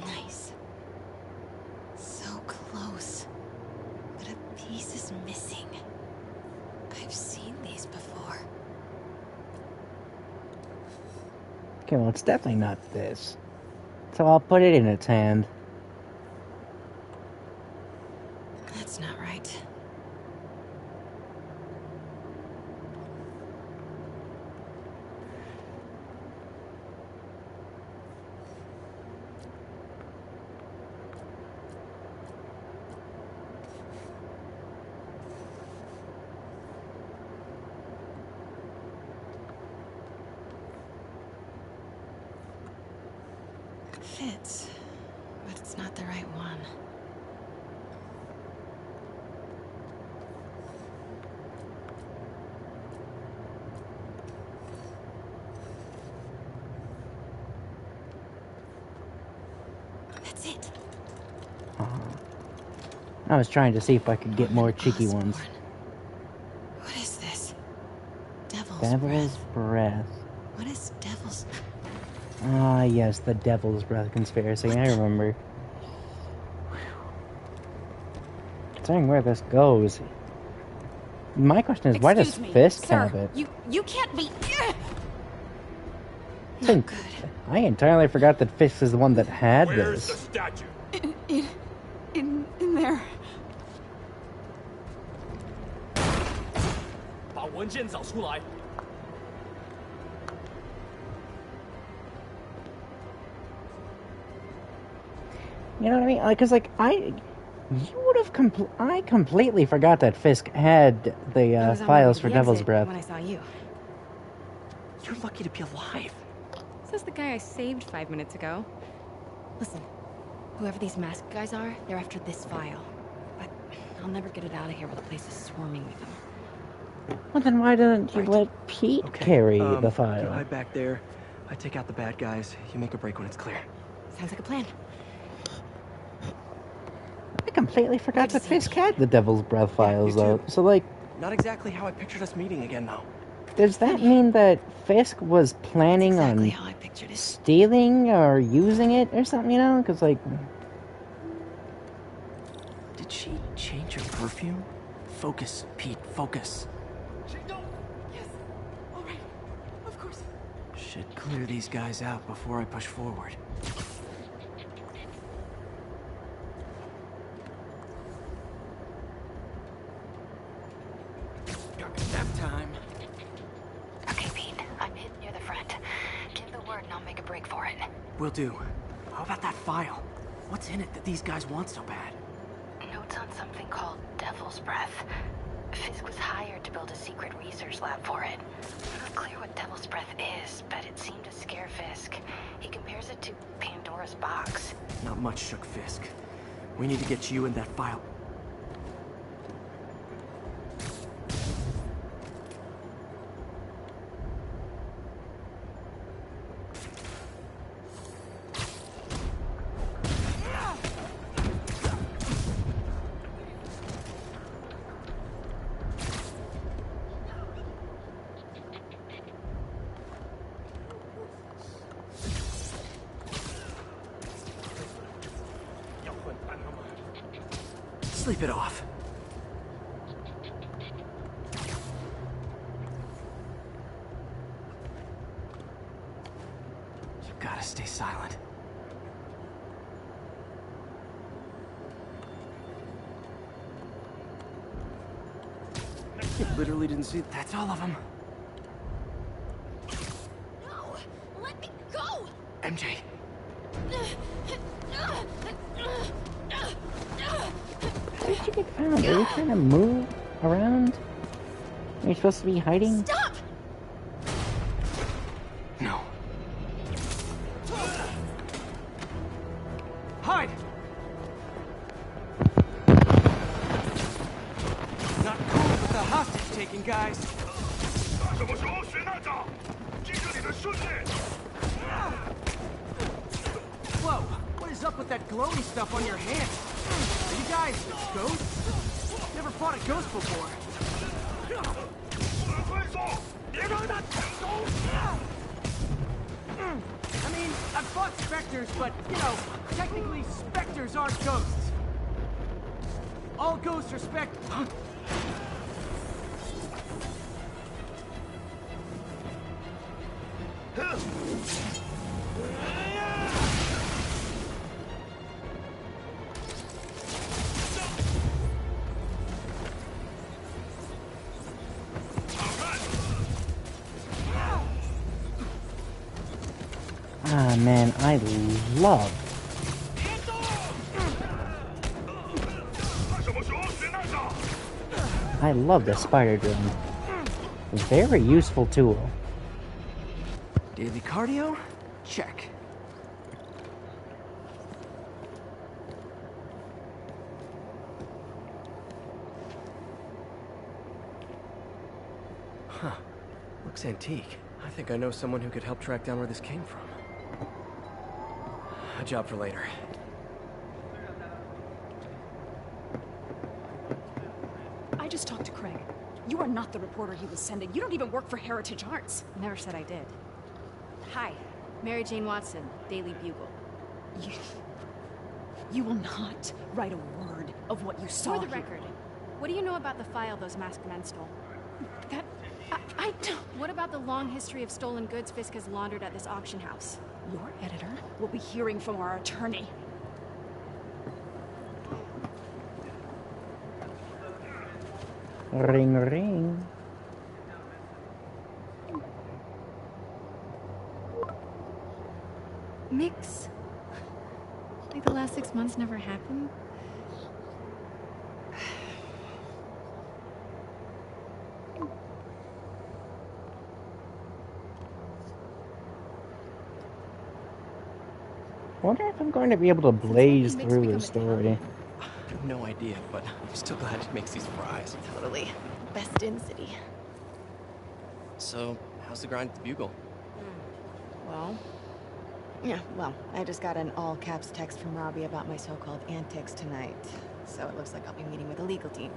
Nice. So close. But a piece is missing. I've seen these before. Okay, well, it's definitely not this. So I'll put it in its hand. That's not right. Fits, but it's not the right one. That's it. I was trying to see if I could get more cheeky ones. What is this? Devil's Breath. What is Devil's... Ah, yes, the Devil's Breath conspiracy. I remember. Considering where this goes. My question is, why does Fisk have it? You can't be... Not good. I entirely forgot that Fisk is the one that had Where's this. the statue? In there. You know what I mean? Because, I completely forgot that Fisk had the files for Devil's Breath. When I saw you. You're lucky to be alive. Says the guy I saved 5 minutes ago. Listen, whoever these masked guys are, they're after this file. But I'll never get it out of here while the place is swarming with them. Well, then why didn't you let Pete carry the file? You hide back there. I take out the bad guys. You make a break when it's clear. Sounds like a plan. I completely forgot that Fisk had the Devil's Breath files, though. So, Not exactly how I pictured us meeting again, though. does that mean that Fisk was planning on stealing or using it or something, you know? Because, Did she change her perfume? Focus, Pete, focus. Yes. All right. Of course. Should clear these guys out before I push forward. Nap time. Okay, Pete. I'm hidden near the front. Give the word and I'll make a break for it. Will do. How about that file? What's in it that these guys want so bad? Notes on something called Devil's Breath. Fisk was hired to build a secret research lab for it. Not clear what Devil's Breath is, but it seemed to scare Fisk. He compares it to Pandora's box. Not much shook Fisk. We need to get you in that file. Sleep it off. You gotta stay silent. You literally didn't see... That's all of them. No! Let me go! MJ. get found? Are we trying to move around? Are you supposed to be hiding? Stop! No. Hide! Not cool with the hostage taking, guys. Whoa, what is up with that glowy stuff on your hand? Are you guys ghosts? Never fought a ghost before. I mean, I've fought specters, but, you know, technically specters aren't ghosts. All ghosts are Huh? Ah, man, I love... I love the spider drone. Very useful tool. Daily cardio? Check. Huh. Looks antique. I think I know someone who could help track down where this came from. A job for later. I just talked to Craig. You are not the reporter he was sending. You don't even work for Heritage Arts. Never said I did. Hi, Mary Jane Watson, Daily Bugle. You will not write a word of what you saw For the here. record, what do you know about the file those masked men stole? That... I don't... What about the long history of stolen goods Fisk has laundered at this auction house? Your editor will be hearing from our attorney. Ring, ring. Mix? Like the last 6 months never happened? I wonder if I'm going to be able to blaze through the story. I have no idea, but I'm still glad he makes these fries. Totally. Best in city. So, how's the grind at the Bugle? Well, I just got an all-caps text from Robbie about my so-called antics tonight. So it looks like I'll be meeting with the legal team.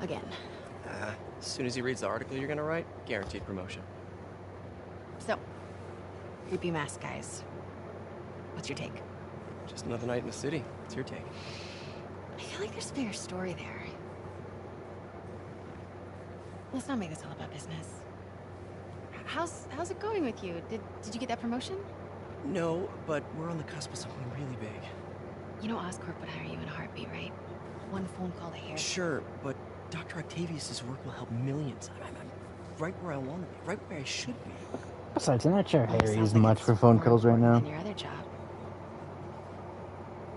Again. As soon as he reads the article you're gonna write, guaranteed promotion. So, creepy mask guys. What's your take? Just another night in the city. What's your take? I feel like there's a bigger story there. Let's not make this all about business. How's it going with you? Did you get that promotion? No, but we're on the cusp of something really big. You know Oscorp would hire you in a heartbeat, right? One phone call to Harry. Sure, but Dr. Octavius' work will help millions. I'm right where I want to be, right where I should be. Besides, I'm not sure Harry's much for phone calls right now. In your other job.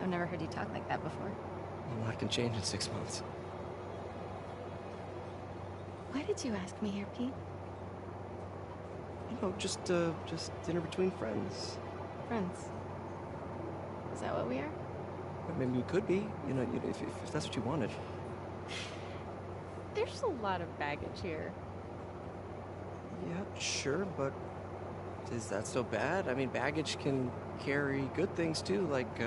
I've never heard you talk like that before. A lot can change in 6 months. Why did you ask me here, Pete? You know, just dinner between friends. Friends. Is that what we are? Maybe we could be, you know, if that's what you wanted. There's a lot of baggage here. Yeah, sure, but is that so bad? I mean, baggage can carry good things too, like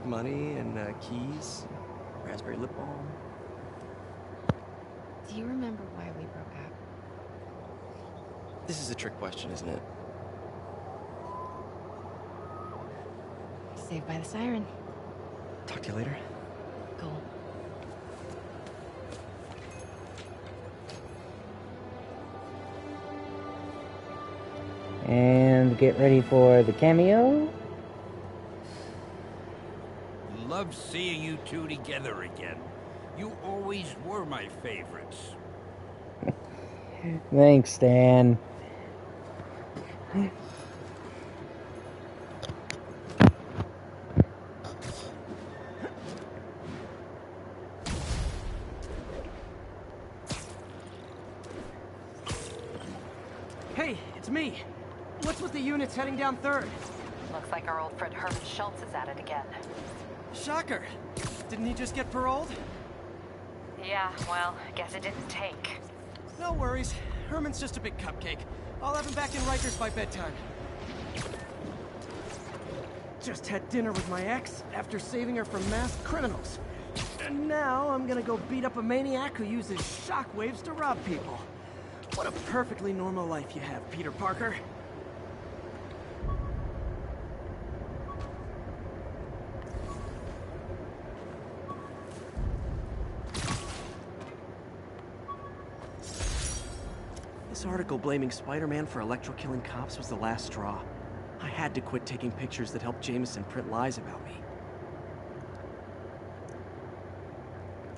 money and keys, raspberry lip balm. Do you remember why we broke up? This is a trick question, isn't it? Saved by the siren. Talk to you later. Go. And get ready for the cameo. Love seeing you two together again. You always were my favorites. Thanks, Stan. What's with the units heading down 3rd? Looks like our old friend Herman Schultz is at it again. Shocker. Didn't he just get paroled? Yeah, well, guess it didn't take. No worries. Herman's just a big cupcake. I'll have him back in Rikers by bedtime. Just had dinner with my ex after saving her from masked criminals. And now I'm gonna go beat up a maniac who uses shockwaves to rob people. What a perfectly normal life you have, Peter Parker. This article blaming Spider-Man for electro-killing cops was the last straw. I had to quit taking pictures that helped Jameson print lies about me.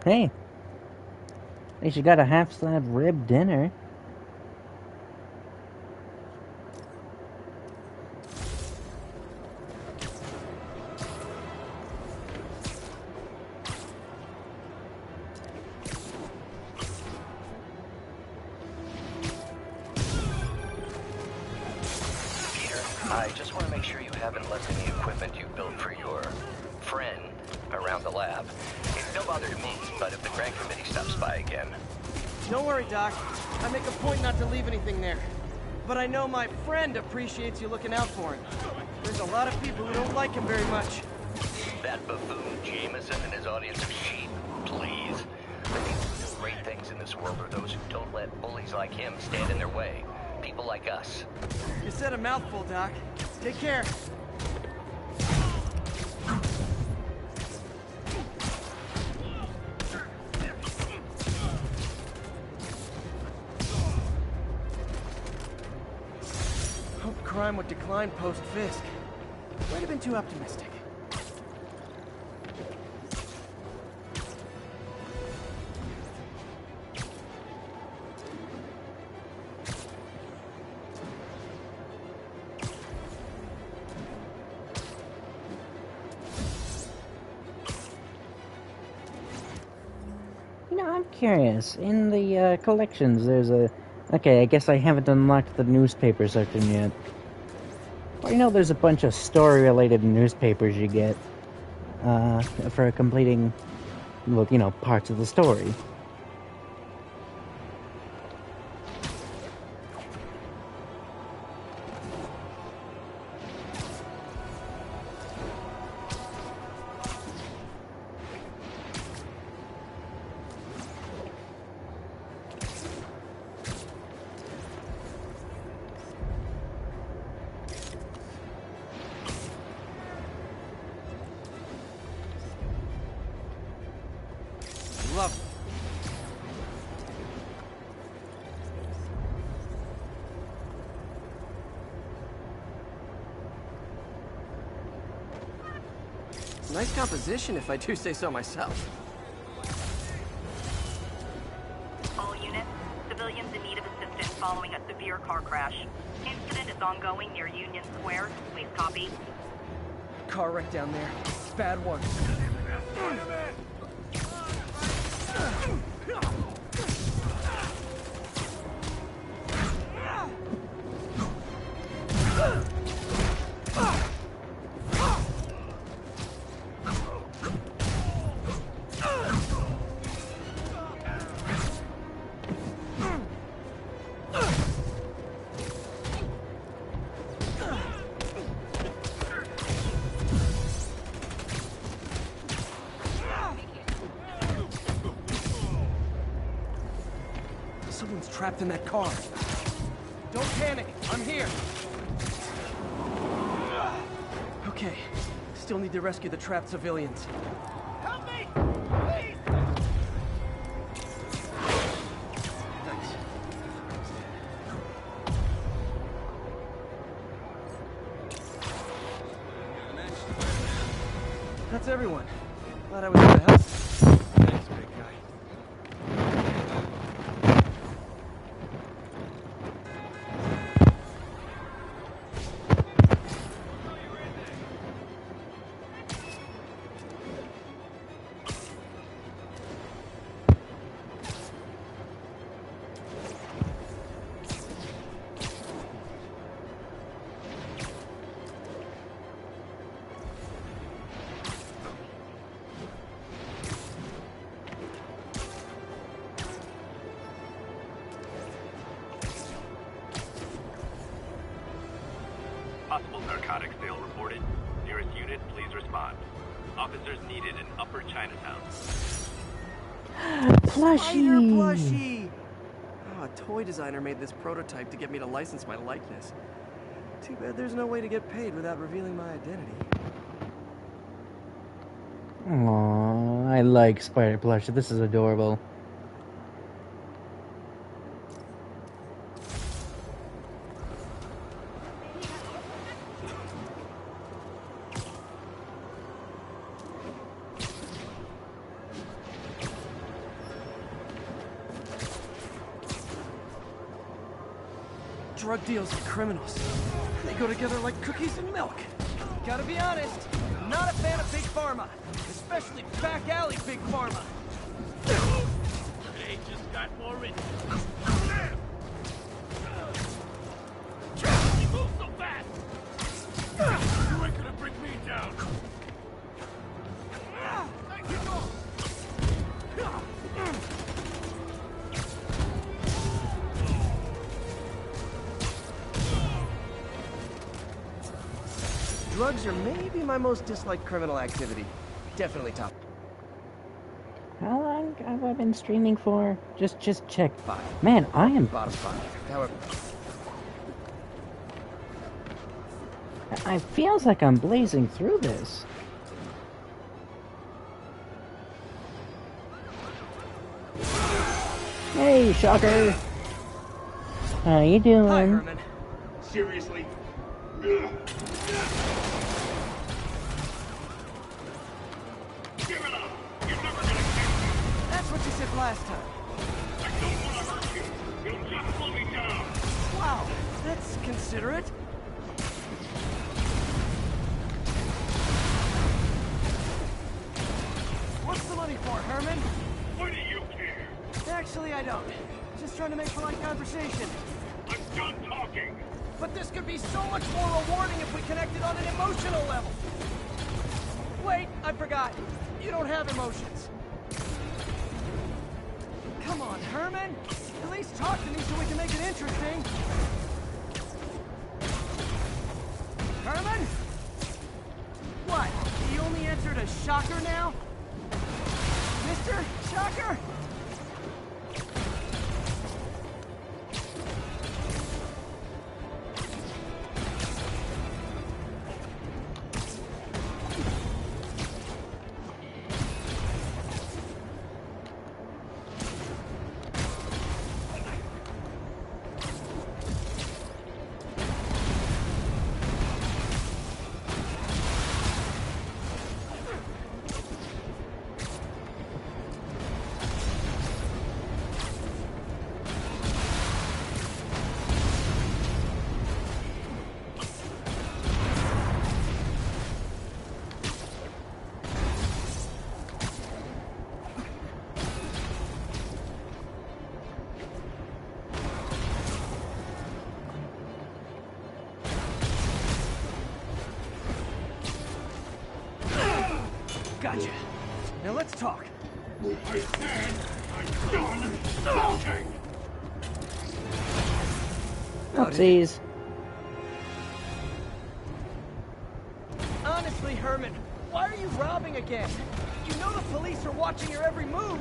Hey, at least you got a half-slab rib dinner. I just want to make sure you haven't left any equipment you built for your friend around the lab. It's no bother to me, but if the grant committee stops by again... Don't worry, Doc. I make a point not to leave anything there. But I know my friend appreciates you looking out for him. There's a lot of people who don't like him very much. That buffoon Jameson and his audience of sheep, please. The people who do great things in this world are those who don't let bullies like him stand in their way. People like us. You said a mouthful, Doc. Take care. Hoped crime would decline post-Fisk. Might have been too optimistic. You know, I'm curious. In the collections, there's a... Okay, I guess I haven't unlocked the newspaper section yet. But you know there's a bunch of story-related newspapers you get for completing, well, you know, parts of the story. Lovely. Nice composition, if I do say so myself. All units, civilians in need of assistance following a severe car crash. Incident is ongoing near Union Square. Please copy. Car wreck down there. Bad one. Someone's trapped in that car. Don't panic. I'm here. Okay. Still need to rescue the trapped civilians. Help me! Please! Nice. That's everyone. Glad I was able to help. Thanks, big guy. Possible narcotics sale reported. Nearest unit, please respond. Officers needed in Upper Chinatown. Spider plushie! Oh, a toy designer made this prototype to get me to license my likeness. Too bad there's no way to get paid without revealing my identity. Aww, I like Spider plushie. This is adorable. Drug deals and criminals. They go together like cookies and milk. Gotta be honest, I'm not a fan of Big Pharma. Especially back alley Big Pharma. They just got more in. You move so fast! You ain't gonna bring me down. Get off! Drugs are maybe my most disliked criminal activity. Definitely top. How long have I been streaming for? Just check. 5. Man, I am... Bottom 5. However... It feels like I'm blazing through this. Hey, Shocker! How you doing? Hi, Herman. Seriously? That's what you said last time. I don't want to hurt you. You'll just slow me down. Wow, that's considerate. What's the money for, Herman? Why do you care? Actually, I don't. Just trying to make polite conversation. I'm done talking. But this could be so much more rewarding if we connected on an emotional level. Wait, I forgot. You don't have emotions. Come on, Herman. At least talk to me so we can make it interesting. Herman? What? You only answered a shocker now? Mr. Shocker? Gotcha. Now let's talk. I said I'm done talking. Oopsies. Honestly, Herman, why are you robbing again? You know the police are watching your every move.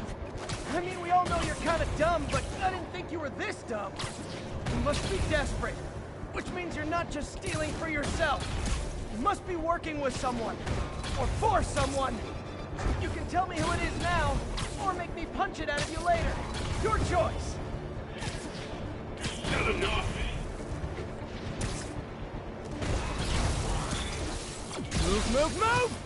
I mean, we all know you're kind of dumb, but I didn't think you were this dumb. You must be desperate, which means you're not just stealing for yourself. You must be working with someone, or for someone. You can tell me who it is now, or make me punch it out of you later. Your choice. Not enough. Move, move, move!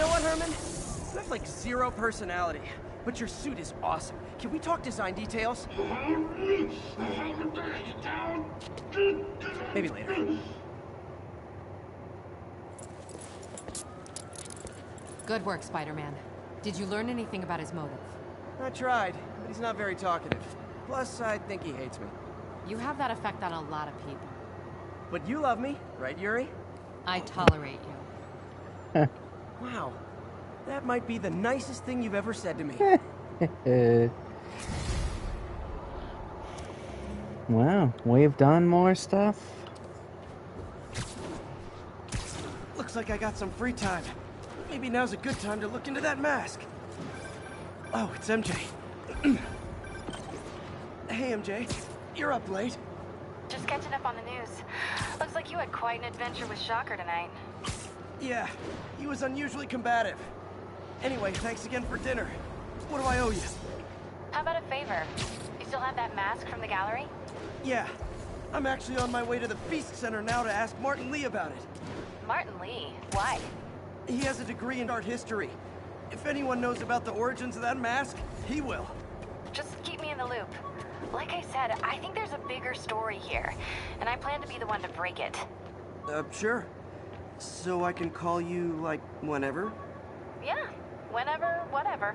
know what, Herman? You have like zero personality, but your suit is awesome. Can we talk design details? Maybe later. Good work, Spider-Man. Did you learn anything about his motive? I tried, but he's not very talkative. Plus, I think he hates me. You have that effect on a lot of people. But you love me, right, Yuri? I tolerate you. Wow. That might be the nicest thing you've ever said to me. Wow, we've done more stuff. Looks like I got some free time. Maybe now's a good time to look into that mask. Oh, it's MJ. Hey, MJ. You're up late. Just catching up on the news. Looks like you had quite an adventure with Shocker tonight. Yeah, he was unusually combative. Anyway, thanks again for dinner. What do I owe you? How about a favor? You still have that mask from the gallery? Yeah. I'm actually on my way to the Feast Center now to ask Martin Lee about it. Martin Lee? Why? He has a degree in art history. If anyone knows about the origins of that mask, he will. Just keep me in the loop. Like I said, I think there's a bigger story here, and I plan to be the one to break it. Sure. So I can call you, like, whenever? Yeah, whenever, whatever.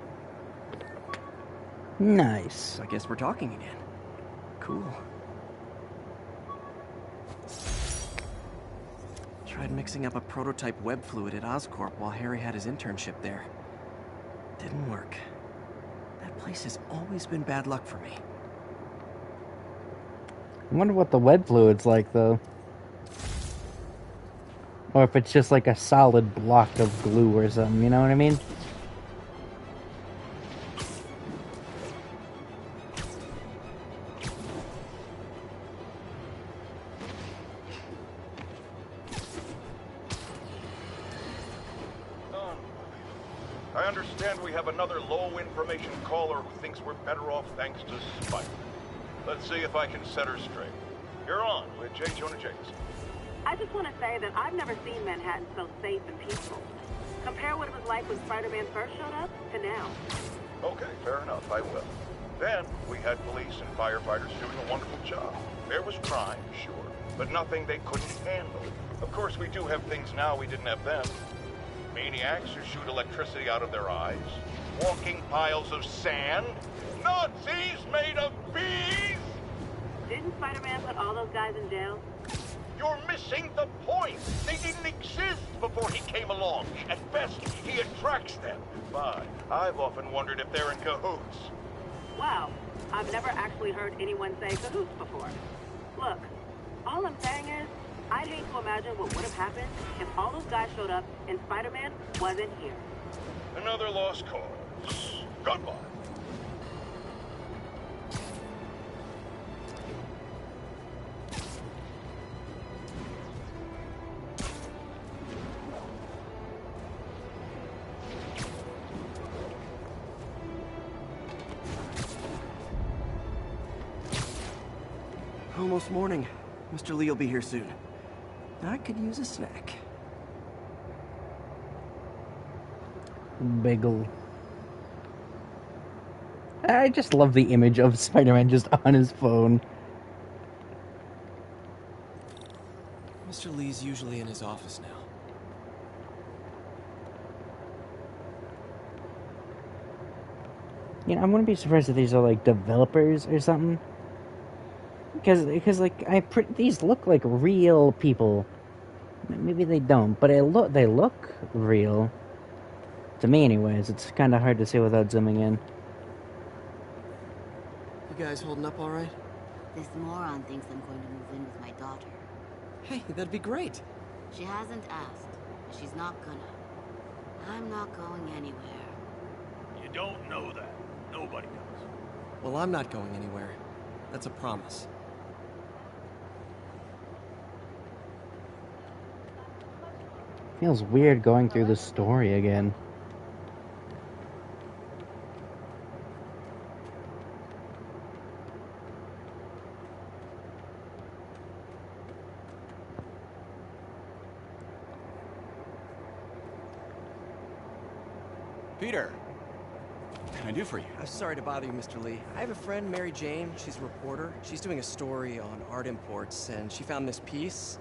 Nice. I guess we're talking again. Cool. Tried mixing up a prototype web fluid at Oscorp while Harry had his internship there. Didn't work. That place has always been bad luck for me. I wonder what the web fluid's like, though. Or if it's just like a solid block of glue or something, you know what I mean? I understand we have another low-information caller who thinks we're better off thanks to Spider. Let's see if I can set her straight. You're on with J. Jonah Jameson. I just want to say that I've never seen Manhattan so safe and peaceful. Compare what it was like when Spider-Man first showed up to now. Okay, fair enough, I will. Then, we had police and firefighters doing a wonderful job. There was crime, sure, but nothing they couldn't handle. Of course, we do have things now we didn't have then. Maniacs who shoot electricity out of their eyes, walking piles of sand, Nazis made of bees! Didn't Spider-Man put all those guys in jail? You're missing the point. They didn't exist before he came along. At best, he attracts them. But I've often wondered if they're in cahoots. Wow, I've never actually heard anyone say cahoots before. Look, all I'm saying is, I'd hate to imagine what would have happened if all those guys showed up and Spider-Man wasn't here. Another lost cause. Goodbye. Almost morning. Mr. Lee will be here soon. I could use a snack. Bagel. I just love the image of Spider-Man just on his phone. Mr. Lee's usually in his office now. You know, I wouldn't be surprised if these are like developers or something. Because like these look like real people. Maybe they don't, but they look real. To me, anyways. It's kind of hard to see without zooming in. You guys holding up all right? This moron thinks I'm going to move in with my daughter. Hey, that'd be great. She hasn't asked, but she's not gonna. I'm not going anywhere. You don't know that. Nobody does. Well, I'm not going anywhere. That's a promise. Feels weird going through the story again. Peter, what can I do for you? I'm sorry to bother you, Mr. Lee. I have a friend, Mary Jane. She's a reporter. She's doing a story on art imports, and she found this piece.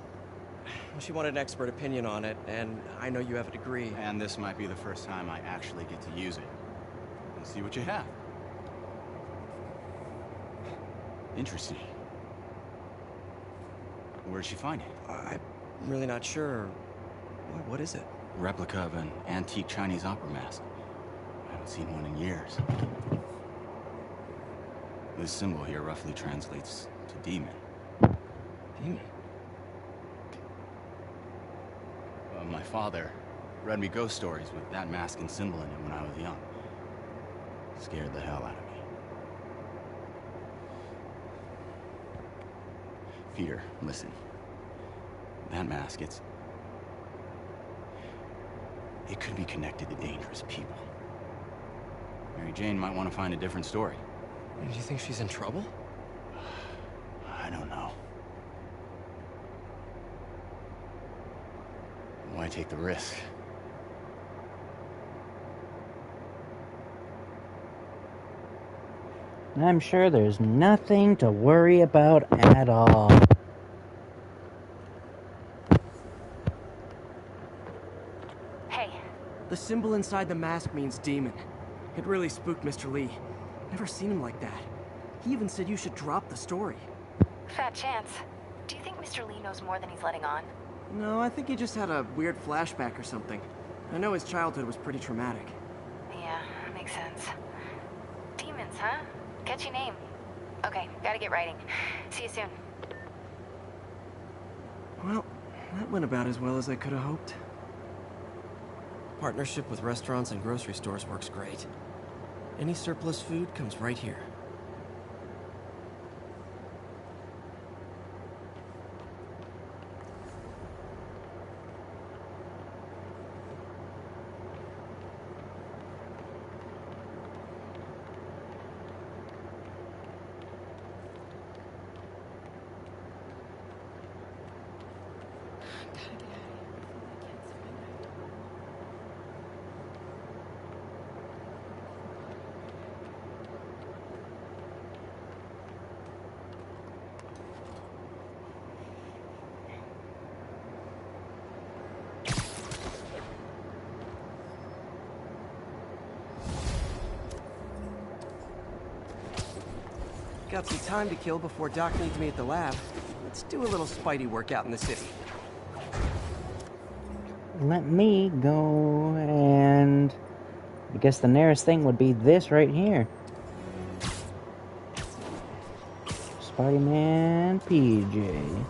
She wanted an expert opinion on it, and I know you have a degree. And this might be the first time I actually get to use it. Let's see what you have. Interesting. Where'd she find it? I'm really not sure. What is it? Replica of an antique Chinese opera mask. I haven't seen one in years. This symbol here roughly translates to demon. Demon? My father read me ghost stories with that mask and symbol in it when I was young. Scared the hell out of me. Peter, listen. That mask, it could be connected to dangerous people. Mary Jane might want to find a different story. Do you think she's in trouble? I don't know. Why take the risk? I'm sure there's nothing to worry about at all. Hey. The symbol inside the mask means demon. It really spooked Mr. Lee. Never seen him like that. He even said you should drop the story. Fat chance. Do you think Mr. Lee knows more than he's letting on? No, I think he just had a weird flashback or something. I know his childhood was pretty traumatic. Yeah, makes sense. Demons, huh? Catchy name. Okay, gotta get writing. See you soon. Well, that went about as well as I could have hoped. Partnership with restaurants and grocery stores works great. Any surplus food comes right here. Got some time to kill before Doc needs me at the lab. Let's do a little Spidey workout in the city. Let me go, and I guess the nearest thing would be this right here. Spider-Man PJ.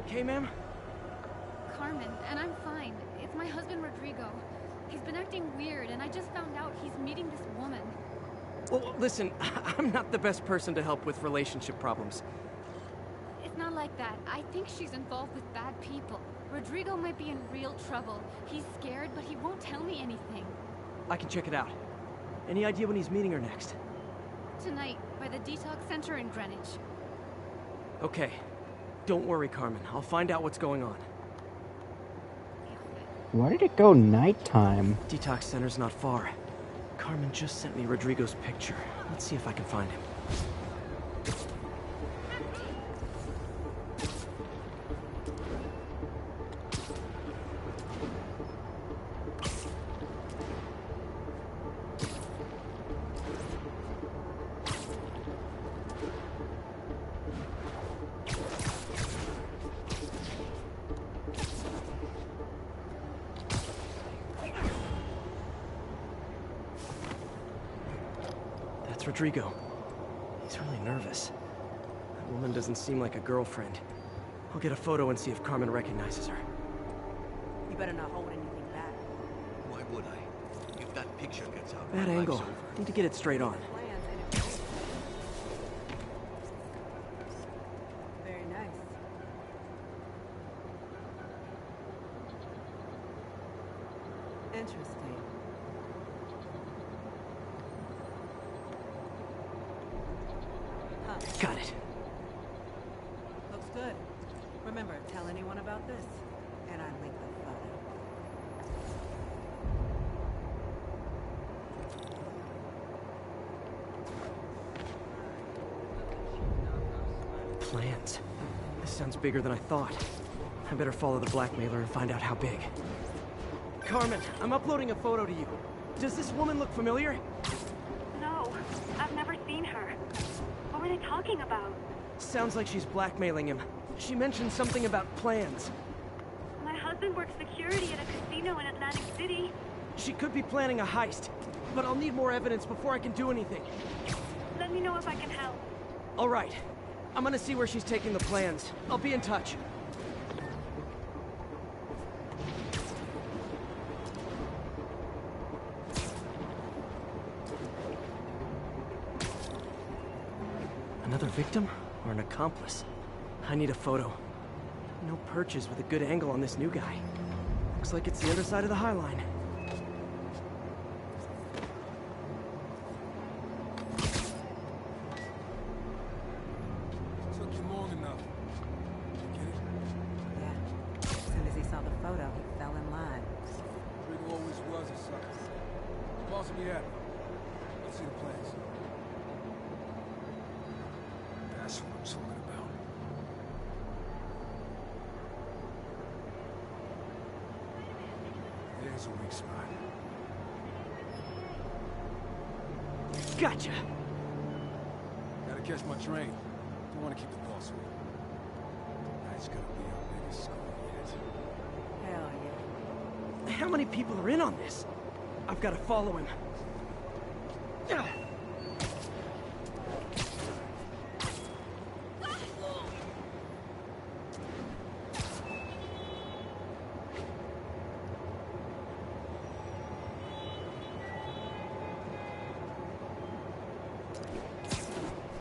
Okay, ma'am? Carmen, and I'm fine. It's my husband, Rodrigo. He's been acting weird, and I just found out he's meeting this woman. Well, listen, I'm not the best person to help with relationship problems. It's not like that. I think she's involved with bad people. Rodrigo might be in real trouble. He's scared, but he won't tell me anything. I can check it out. Any idea when he's meeting her next? Tonight, by the detox center in Greenwich. Okay. Don't worry, Carmen. I'll find out what's going on. Why did it go nighttime? Detox center's not far. Carmen just sent me Rodrigo's picture. Let's see if I can find him. Rodrigo. He's really nervous. That woman doesn't seem like a girlfriend. I'll get a photo and see if Carmen recognizes her. You better not hold anything back. Why would I? If that picture gets out, Bad my angle. life's over. Need to get it straight on. Very nice. Interesting. Huh. Got it. Looks good. Remember, tell anyone about this, and I link the photo. Plans. This sounds bigger than I thought. I better follow the blackmailer and find out how big. Carmen, I'm uploading a photo to you. Does this woman look familiar? No, I've never seen her. What were they talking about? Sounds like she's blackmailing him. She mentioned something about plans. My husband works security at a casino in Atlantic City. She could be planning a heist, but I'll need more evidence before I can do anything. Let me know if I can help. All right. I'm gonna see where she's taking the plans. I'll be in touch. Another victim or an accomplice? I need a photo. No perches with a good angle on this new guy. Looks like it's the underside of the High Line. Took you long enough. Get it? Yeah. As soon as he saw the photo, he fell in line. Rodrigo always was a sucker. Possibly had. Let's see the plans. That's what I'm talking about. There's a weak spot. Gotcha! Gotta catch my train. Don't want to keep the boss away. Tonight's gonna be our biggest score yet. Hell yeah. How many people are in on this? I've got to follow him.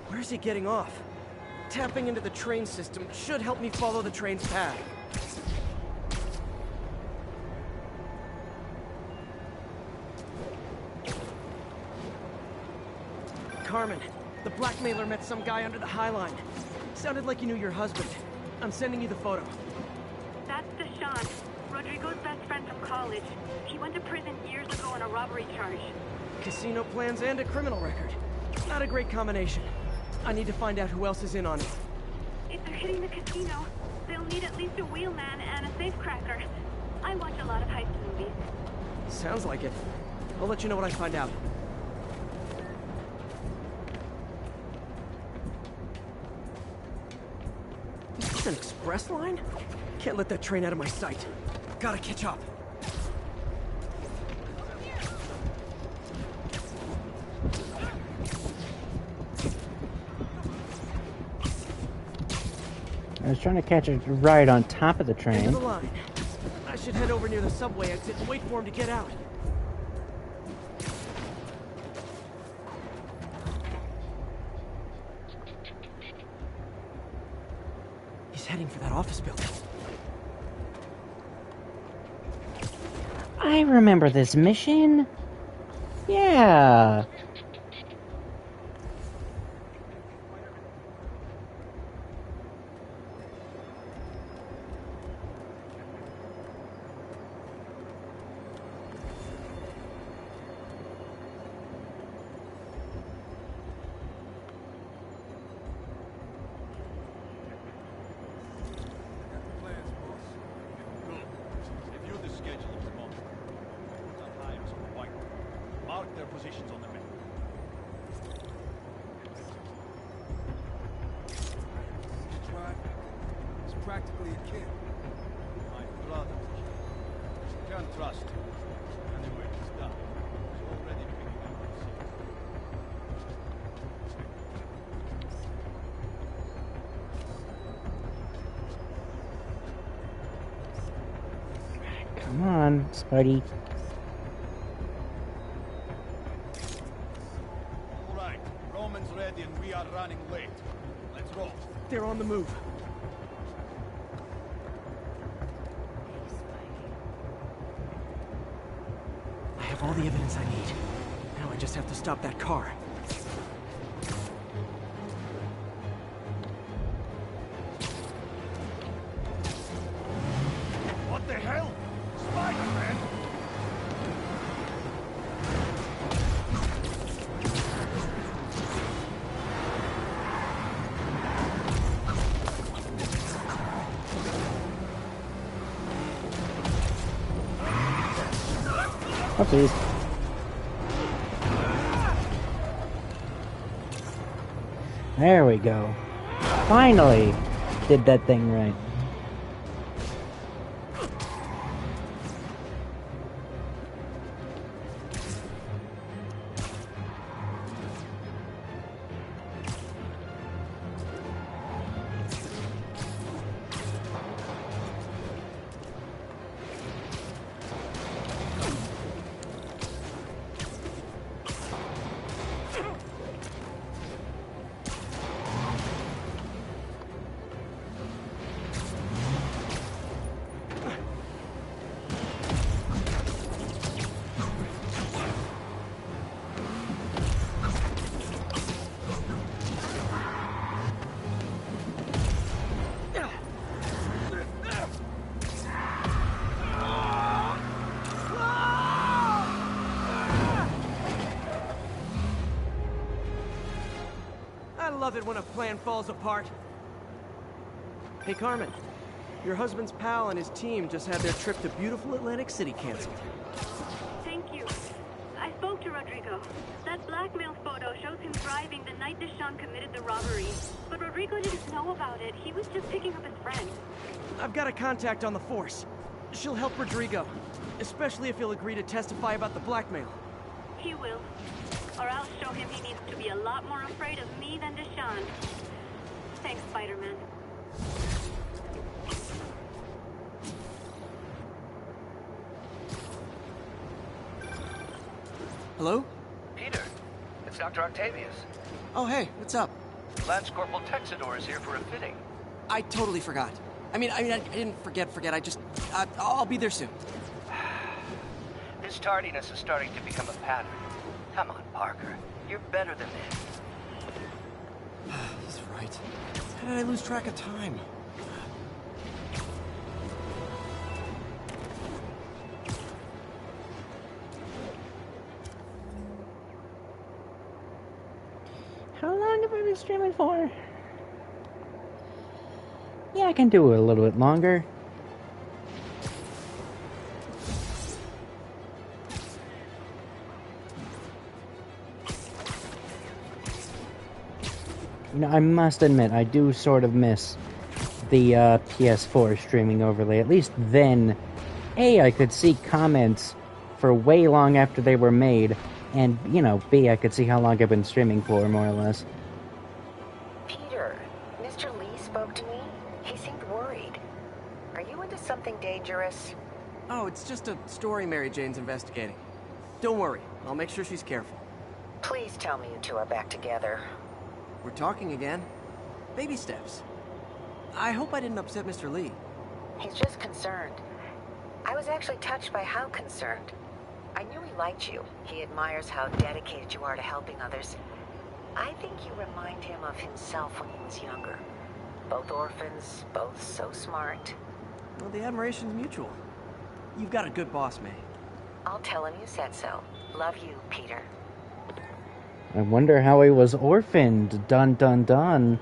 Where's he getting off? Tapping into the train system should help me follow the train's path. Carmen, the blackmailer met some guy under the High Line. Sounded like you knew your husband. I'm sending you the photo. That's Deshaun, Rodrigo's best friend from college. He went to prison years ago on a robbery charge. Casino plans and a criminal record. Not a great combination. I need to find out who else is in on it. If they're hitting the casino, they'll need at least a wheelman and a safecracker. I watch a lot of heist movies. Sounds like it. I'll let you know what I find out. Is this an express line? Can't let that train out of my sight. Gotta catch up. I was trying to catch a ride on top of the End train. of the line. I should head over near the subway exit and wait for him to get out. He's heading for that office building. I remember this mission. Yeah. Review the schedule of the month. Put the hires on the white. Mark their positions on the map. Drive. He's practically a kid. My brother. Can't trust him. Anyway, he's done. He's already picking up the Come on, Spidey. All right, Roman's ready and we are running late. Let's roll. They're on the move. I have all the evidence I need. Now I just have to stop that car. What the hell? Spider-Man! Oh, please. There we go. Finally did that thing right. I love it when a plan falls apart. Hey, Carmen. Your husband's pal and his team just had their trip to beautiful Atlantic City canceled. Thank you. I spoke to Rodrigo. That blackmail photo shows him driving the night Deshaun committed the robbery. But Rodrigo didn't know about it. He was just picking up his friend. I've got a contact on the force. She'll help Rodrigo, especially if he'll agree to testify about the blackmail. He will. Or I'll show him he needs to be a lot more afraid of me than Deshaun. Thanks, Spider-Man. Hello? Peter, it's Dr. Octavius. Oh, hey, what's up? Lance Corporal Texador is here for a fitting. I totally forgot. I didn't forget. I'll be there soon. This tardiness is starting to become a pattern. Come on, Parker. You're better than this. He's right. How did I lose track of time? How long have I been streaming for? Yeah, I can do it a little bit longer. You know, I must admit, I do sort of miss the PS4 streaming overlay. At least then, A, I could see comments for way long after they were made, and, you know, B, I could see how long I've been streaming for, more or less. Peter, Mr. Lee spoke to me. He seemed worried. Are you into something dangerous? Oh, it's just a story Mary Jane's investigating. Don't worry, I'll make sure she's careful. Please tell me you two are back together. We're talking again. Baby steps. I hope I didn't upset Mr. Lee. He's just concerned. I was actually touched by how concerned. I knew he liked you. He admires how dedicated you are to helping others. I think you remind him of himself when he was younger. Both orphans, both so smart. Well, the admiration's mutual. You've got a good boss, May. I'll tell him you said so. Love you, Peter. I wonder how he was orphaned. Dun dun dun.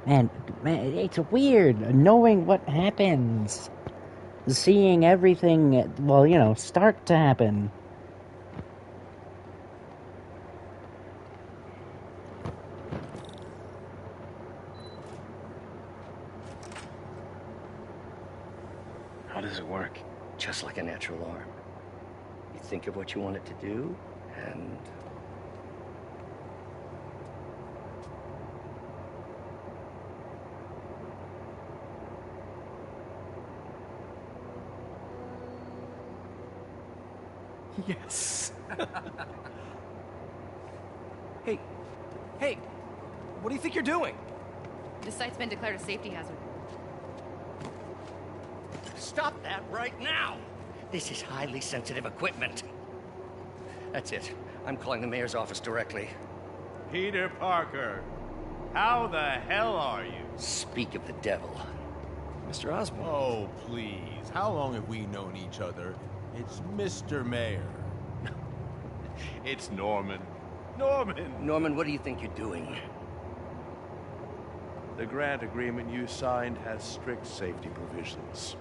man, it's weird knowing what happens. Seeing everything, well, you know, start to happen. How does it work? Just like a natural arm. You think of what you want it to do, and... Yes. Hey, what do you think you're doing? This site's been declared a safety hazard. Stop that right now! This is highly sensitive equipment. That's it. I'm calling the mayor's office directly. Peter Parker, how the hell are you? Speak of the devil. Mr. Osborn. Oh, please. How long have we known each other? It's Mr. Mayor. It's Norman. Norman! Norman, what do you think you're doing? The grant agreement you signed has strict safety provisions.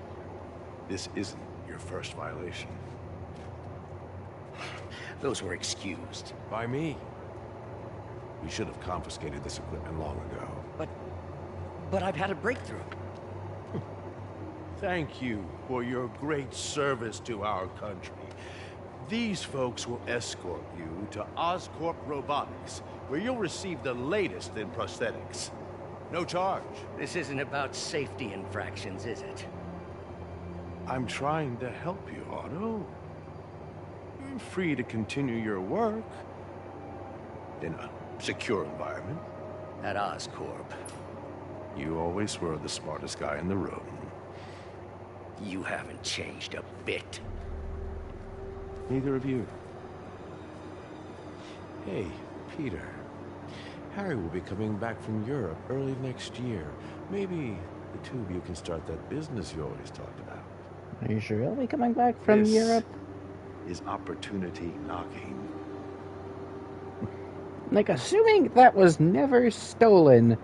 This isn't your first violation. Those were excused. By me. We should have confiscated this equipment long ago. But I've had a breakthrough. Thank you for your great service to our country. These folks will escort you to Oscorp Robotics, where you'll receive the latest in prosthetics. No charge. This isn't about safety infractions, is it? I'm trying to help you, Otto. You're free to continue your work in a secure environment. At Oscorp. You always were the smartest guy in the room. You haven't changed a bit. Neither of you. Hey, Peter. Harry will be coming back from Europe early next year. Maybe the two of you can start that business you always talked about. Are you sure he'll be coming back from Europe? Is opportunity knocking. Like, assuming that was never stolen,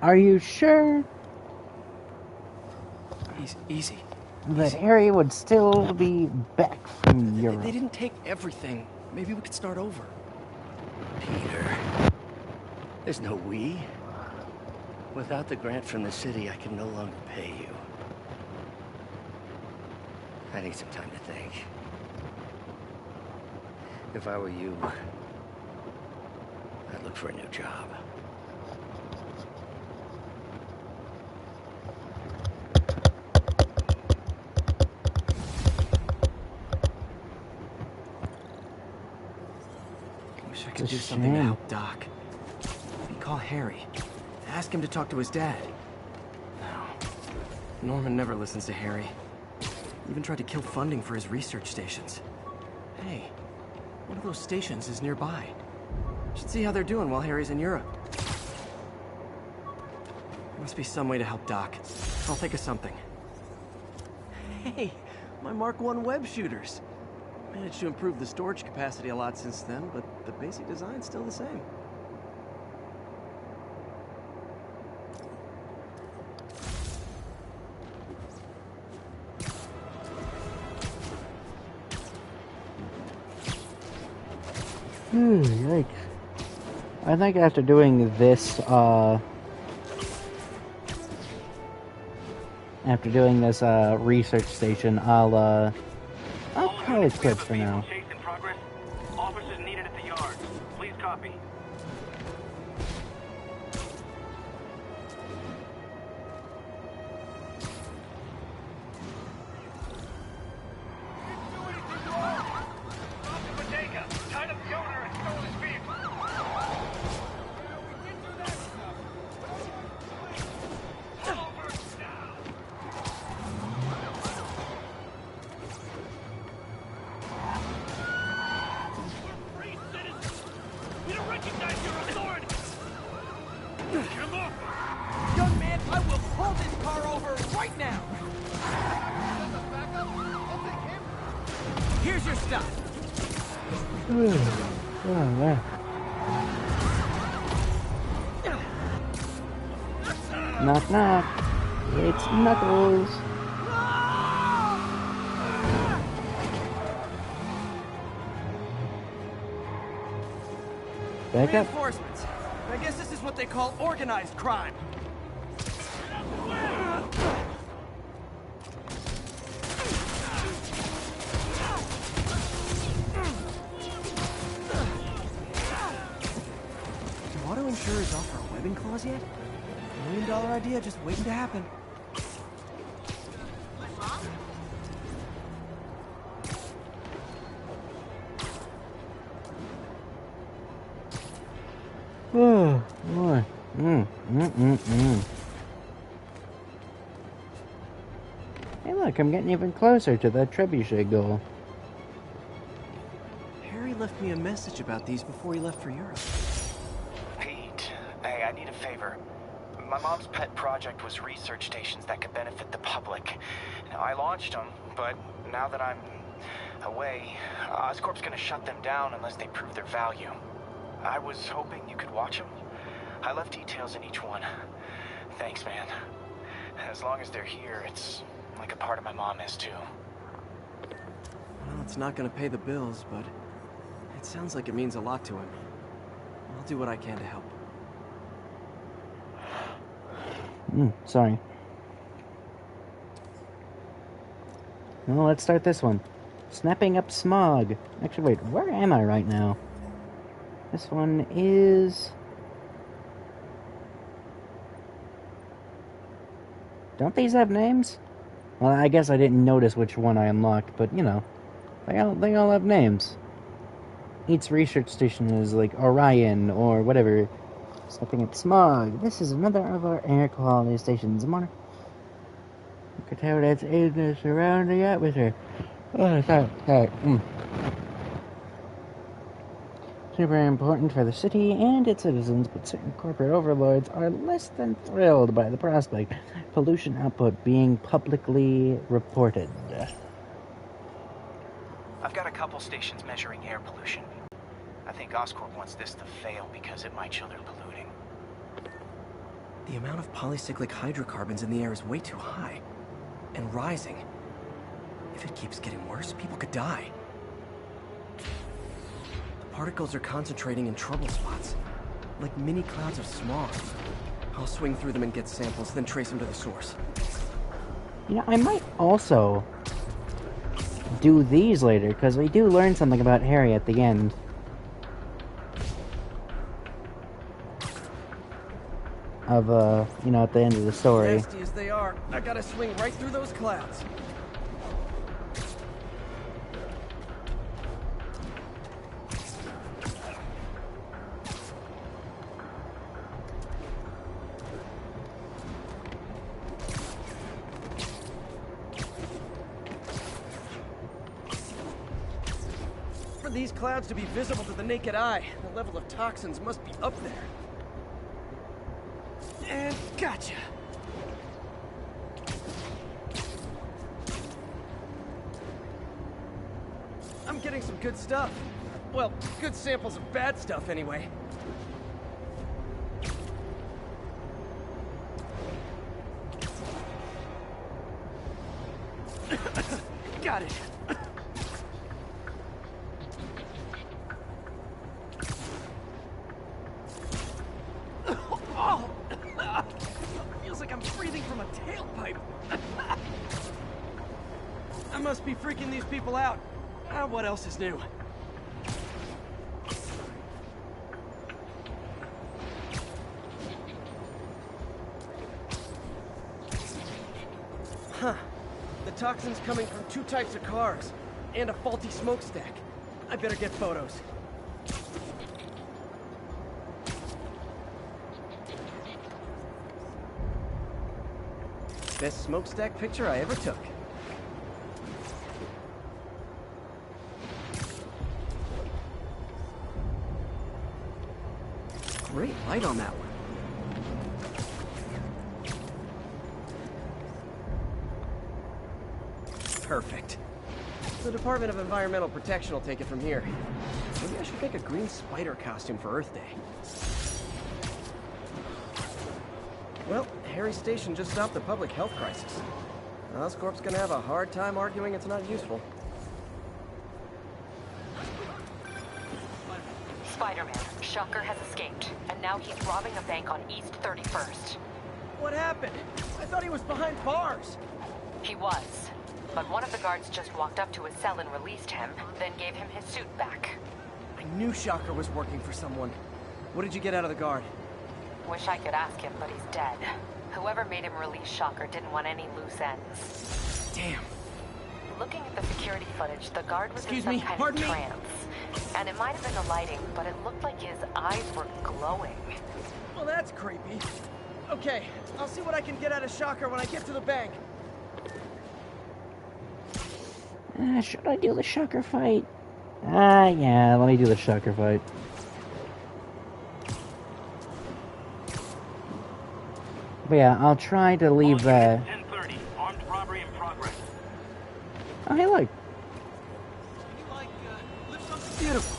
are you sure? Easy. That Harry would still be back from Europe. They didn't take everything. Maybe we could start over. Peter. There's no we. Without the grant from the city, I can no longer pay you. I need some time to think. If I were you, I'd look for a new job. Wish I could do something to help Doc. Maybe call Harry. Ask him to talk to his dad. No. Norman never listens to Harry. Even tried to kill funding for his research stations. Hey, one of those stations is nearby. Should see how they're doing while Harry's in Europe. There must be some way to help Doc. I'll think of something. Hey, my Mark I web shooters. Managed to improve the storage capacity a lot since then, but the basic design's still the same. Yikes. I think after doing this, research station, I'll probably quit for now. Chase in progress. Officers needed at the yard. Please copy. Young man, I will pull this car over right now! Here's your stuff. Oh, man. Knock, knock. It's Knuckles. Back up. Reinforcements. I guess this is what they call organized crime. Do auto insurers offer a webbing clause yet? $1 million idea just waiting to happen. Hey look, I'm getting even closer to that trebuchet goal. Harry left me a message about these before he left for Europe. Pete, hey, I need a favor. My mom's pet project was research stations that could benefit the public. Now, I launched them, but now that I'm away, Oscorp's gonna shut them down unless they prove their value. I was hoping you could watch them. I left details in each one. Thanks, man. As long as they're here, it's like a part of my mom is too. Well, it's not gonna pay the bills, but it sounds like it means a lot to him. I'll do what I can to help. Sorry. Well, let's start this one. Snapping up smog. Actually, wait, where am I right now? This one is... Don't these have names? Well, I guess I didn't notice which one I unlocked, but, you know, they all have names. Each research station is like Orion or whatever. Snapping up smog. This is another of our air quality stations. Look at how that's aiding the surrounding atmosphere. Oh, sorry. Super important for the city and its citizens, but certain corporate overlords are less than thrilled by the prospect of pollution output being publicly reported. I've got a couple stations measuring air pollution. I think Oscorp wants this to fail because it might show they're polluting. The amount of polycyclic hydrocarbons in the air is way too high. And rising. If it keeps getting worse, people could die. The particles are concentrating in trouble spots. Like mini clouds of smog. I'll swing through them and get samples, then trace them to the source. You know, I might also do these later, because we do learn something about Harry at the end. Of, you know, at the end of the story. Nasty as they are, I gotta swing right through those clouds. For these clouds to be visible to the naked eye, the level of toxins must be up there. And gotcha. I'm getting some good stuff. Well, good samples of bad stuff anyway. Got it. Oh! Feels like I'm breathing from a tailpipe. I must be freaking these people out. What else is new? Huh. The toxin's coming from 2 types of cars, and a faulty smokestack. I better get photos. Best smokestack picture I ever took. Great light on that one. Perfect. The Department of Environmental Protection will take it from here. Maybe I should make a green spider costume for Earth Day. Well, Harry's station just stopped the public health crisis. Oscorp's gonna have a hard time arguing it's not useful. Spiderman, Shocker has escaped, and now he's robbing a bank on East 31st. What happened? I thought he was behind bars. He was, but one of the guards just walked up to his cell and released him, then gave him his suit back. I knew Shocker was working for someone. What did you get out of the guard? Wish I could ask him, but he's dead. Whoever made him release Shocker didn't want any loose ends. Damn. Looking at the security footage, the guard was Excuse in some me, kind pardon of me? trance. And it might have been the lighting, but it looked like his eyes were glowing. Well, that's creepy. Okay, I'll see what I can get out of Shocker when I get to the bank. Should I do the Shocker fight? Yeah, let me do the Shocker fight. But yeah, I'll try to leave, 10:30. Armed robbery in progress. Oh, hey, look. Beautiful.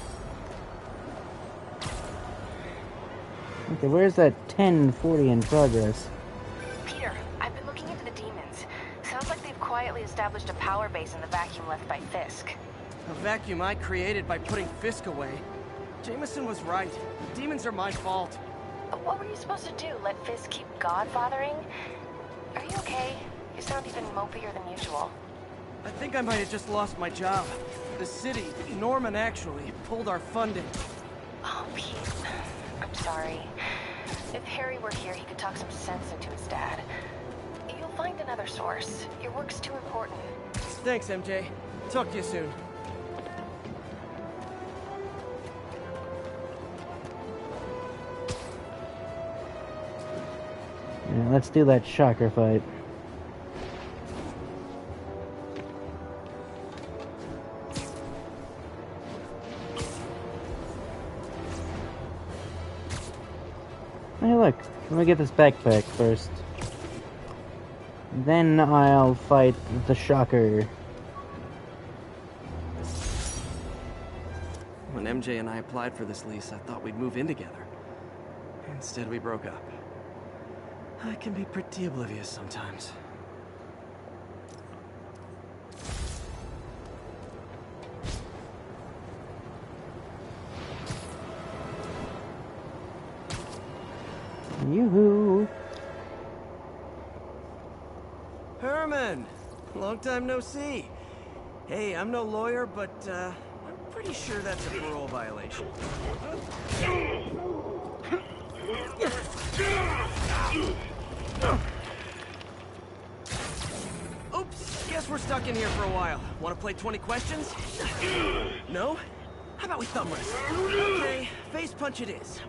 Okay, where's that 10:40 in progress? Peter, I've been looking into the demons. Sounds like they've quietly established a power base in the vacuum left by Fisk. A vacuum I created by putting Fisk away. Jameson was right. The demons are my fault. What were you supposed to do? Let Fisk keep godfathering? Are you okay? You sound even mopier than usual. I think I might have just lost my job. The city, Norman actually, pulled our funding. Oh, Pete. I'm sorry. If Harry were here, he could talk some sense into his dad. You'll find another source. Your work's too important. Thanks, MJ. Talk to you soon. Yeah, let's do that Shocker fight. Hey, look. Let me get this backpack first. Then I'll fight the Shocker. When MJ and I applied for this lease, I thought we'd move in together. Instead, we broke up. I can be pretty oblivious sometimes. Yoo-hoo! Herman! Long time no see. Hey, I'm no lawyer, but, I'm pretty sure that's a parole violation. Oops, guess we're stuck in here for a while. Want to play 20 questions? No? How about we thumb wrestle? Okay, face punch it is.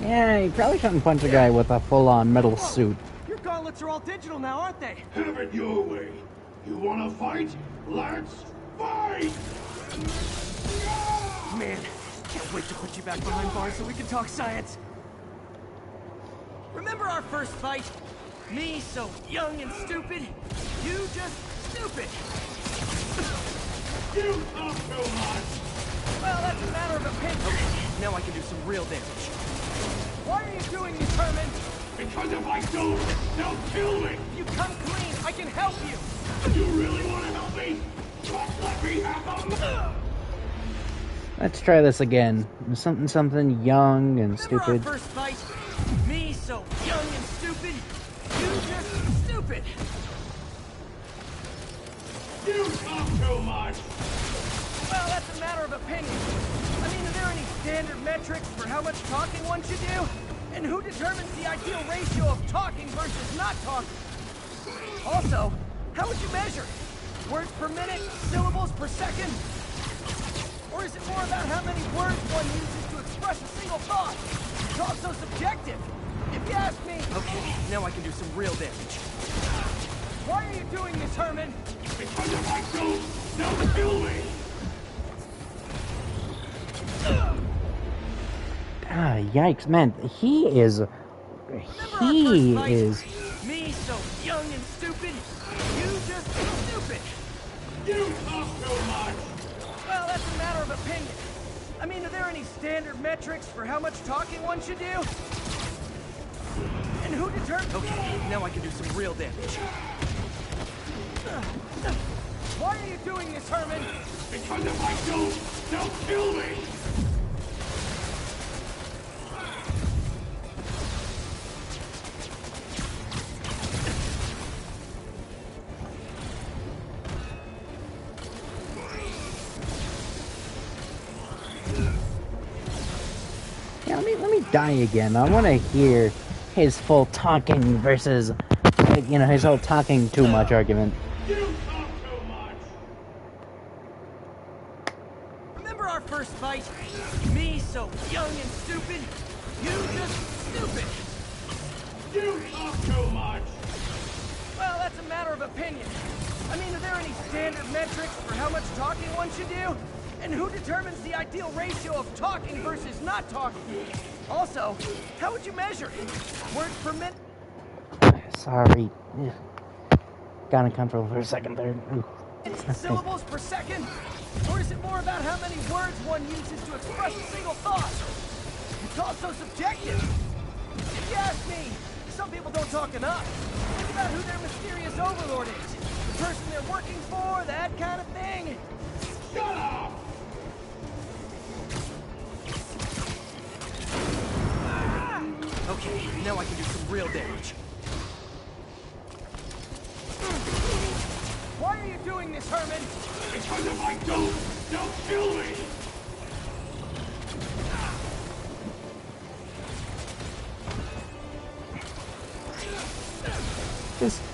Yeah, you probably shouldn't punch a guy with a full-on metal suit. Your gauntlets are all digital now, aren't they? Have it your way. You wanna fight? Let's fight! Man, can't wait to put you back behind bars so we can talk science. Remember our first fight? Me so young and stupid, you just stupid. You talk too much! Well, that's a matter of opinion. Okay, now I can do some real damage. Why are you doing this, Herman? Because if I don't, they'll kill me! If you come clean, I can help you! You really want to help me? Just let me have them! Let's try this again. Something young and stupid. Remember our first fight? Me so young and stupid, you just stupid! You talk too much! Well, that's a matter of opinion. I mean, are there any standard metrics for how much talking one should do? And who determines the ideal ratio of talking versus not talking? Also, how would you measure? Words per minute? Syllables per second? Or is it more about how many words one uses to express a single thought? It's all so subjective. If you ask me... Okay, now I can do some real damage. Why are you doing this, Herman? Because if I don't, they'll kill me! Ah, yikes, man. He is... Me so young and stupid, you just stupid! You talk too much! Well, that's a matter of opinion. I mean, are there any standard metrics for how much talking one should do? And who determines... Okay, now I can do some real damage. Why are you doing this, Herman? Because if I don't, they'll kill me! Yeah, let me die again. I want to hear his full talking versus, you know, his whole talking too much argument. You talk too much! Remember our first fight? Me so young and stupid. You just stupid. You talk too much. Well, that's a matter of opinion. I mean, are there any standard metrics for how much talking one should do? And who determines the ideal ratio of talking versus not talking? Also, how would you measure it? Words per minute? Sorry. Got uncomfortable for a second there. Ooh. Syllables per second? Or is it more about how many words one uses to express a single thought? It's also subjective. If you ask me, some people don't talk enough. Think about who their mysterious overlord is. The person they're working for, that kind of thing. Shut up! Okay, now I can do some real damage. Why are you doing this, Herman? Because if I don't, they'll kill me!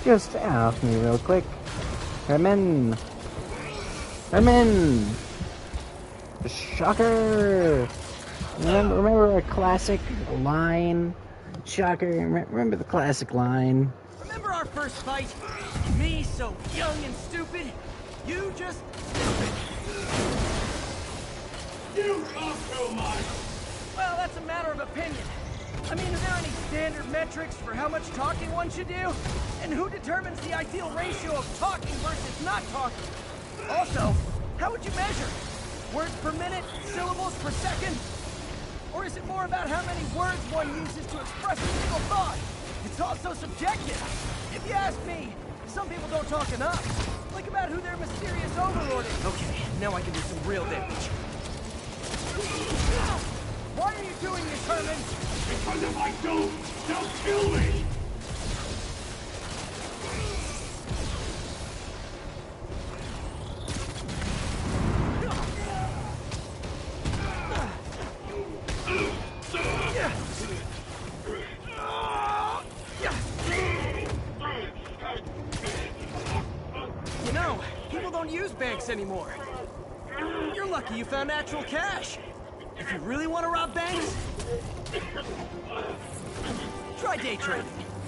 Just off me real quick. Herman! Herman! Shocker! Remember our classic line? Shocker, remember the classic line? Remember our first fight? Me so young and stupid. You just stupid. You talk too much. Well, that's a matter of opinion. I mean, are there any standard metrics for how much talking one should do? And who determines the ideal ratio of talking versus not talking? Also, how would you measure it? Words per minute? Syllables per second? Or is it more about how many words one uses to express a single thought? It's also subjective. If you ask me, some people don't talk enough. Think about who their mysterious overlord is. Okay, now I can do some real damage. Why are you doing this, Herman? Because if I don't, they'll kill me! You know, people don't use banks anymore. You're lucky you found actual cash. If you really want to rob banks, try day trading.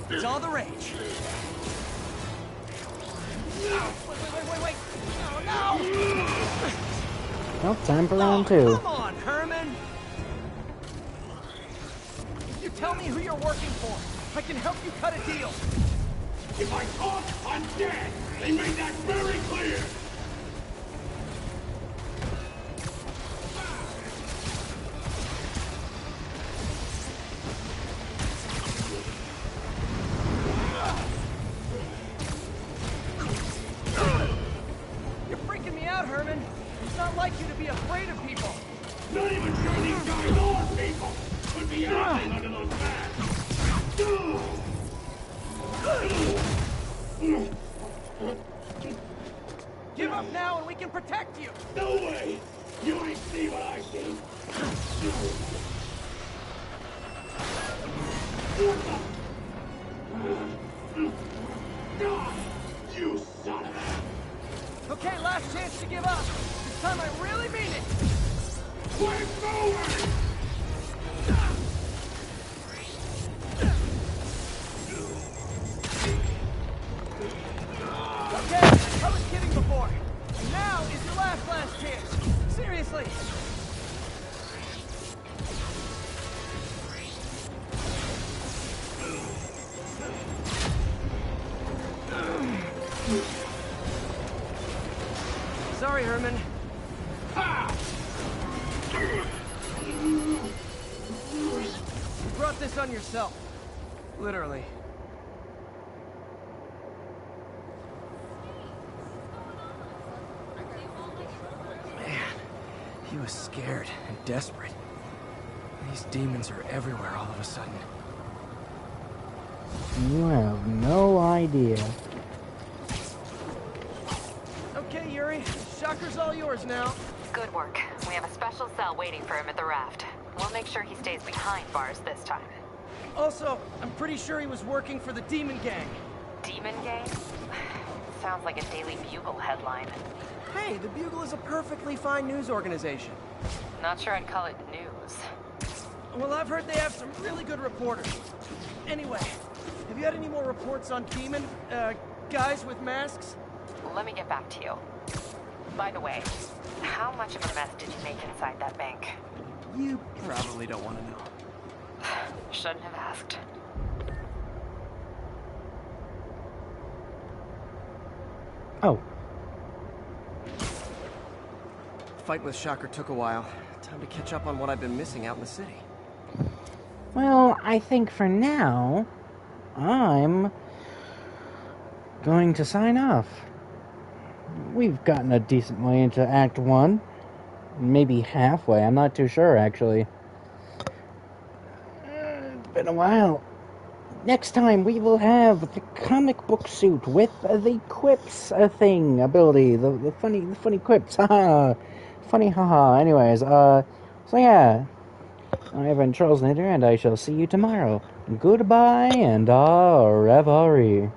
It's all the rage. Wait. Oh, no! Well, time for round two. Come on, Herman! You tell me who you're working for. I can help you cut a deal. If I talk, I'm dead! They made that very clear! You're freaking me out, Herman. It's not like you to be afraid of people. Not even sure these guys are people! Could be anything under those masks! Give up now and we can protect you! No way! You ain't see what I see! You son of a... Okay, last chance to give up. This time I really mean it. Quit moving! Okay, I was kidding before. Now is your last chance. Seriously. Sorry, Herman. You brought this on yourself. Literally. Man, he was scared and desperate. These demons are everywhere all of a sudden. You have no idea. Okay, Yuri. Shocker's all yours now. Good work. We have a special cell waiting for him at the raft. We'll make sure he stays behind bars this time. Also, I'm pretty sure he was working for the Demon Gang. Demon Gang? Sounds like a Daily Bugle headline. Hey, the Bugle is a perfectly fine news organization. Not sure I'd call it news. Well, I've heard they have some really good reporters. Anyway, have you had any more reports on demon, guys with masks? Let me get back to you. By the way, how much of a mess did you make inside that bank? You probably don't want to know. Shouldn't have asked. Oh. Fight with Shocker took a while. Time to catch up on what I've been missing out in the city. Well, I think for now, I'm going to sign off. We've gotten a decent way into Act 1. Maybe halfway, I'm not too sure, actually. It's been a while. Next time, we will have the comic book suit with the quips ability. The funny quips. Haha. Funny haha. Anyways, so yeah. I've been Charles Nader, and I shall see you tomorrow. Goodbye, and au revoir.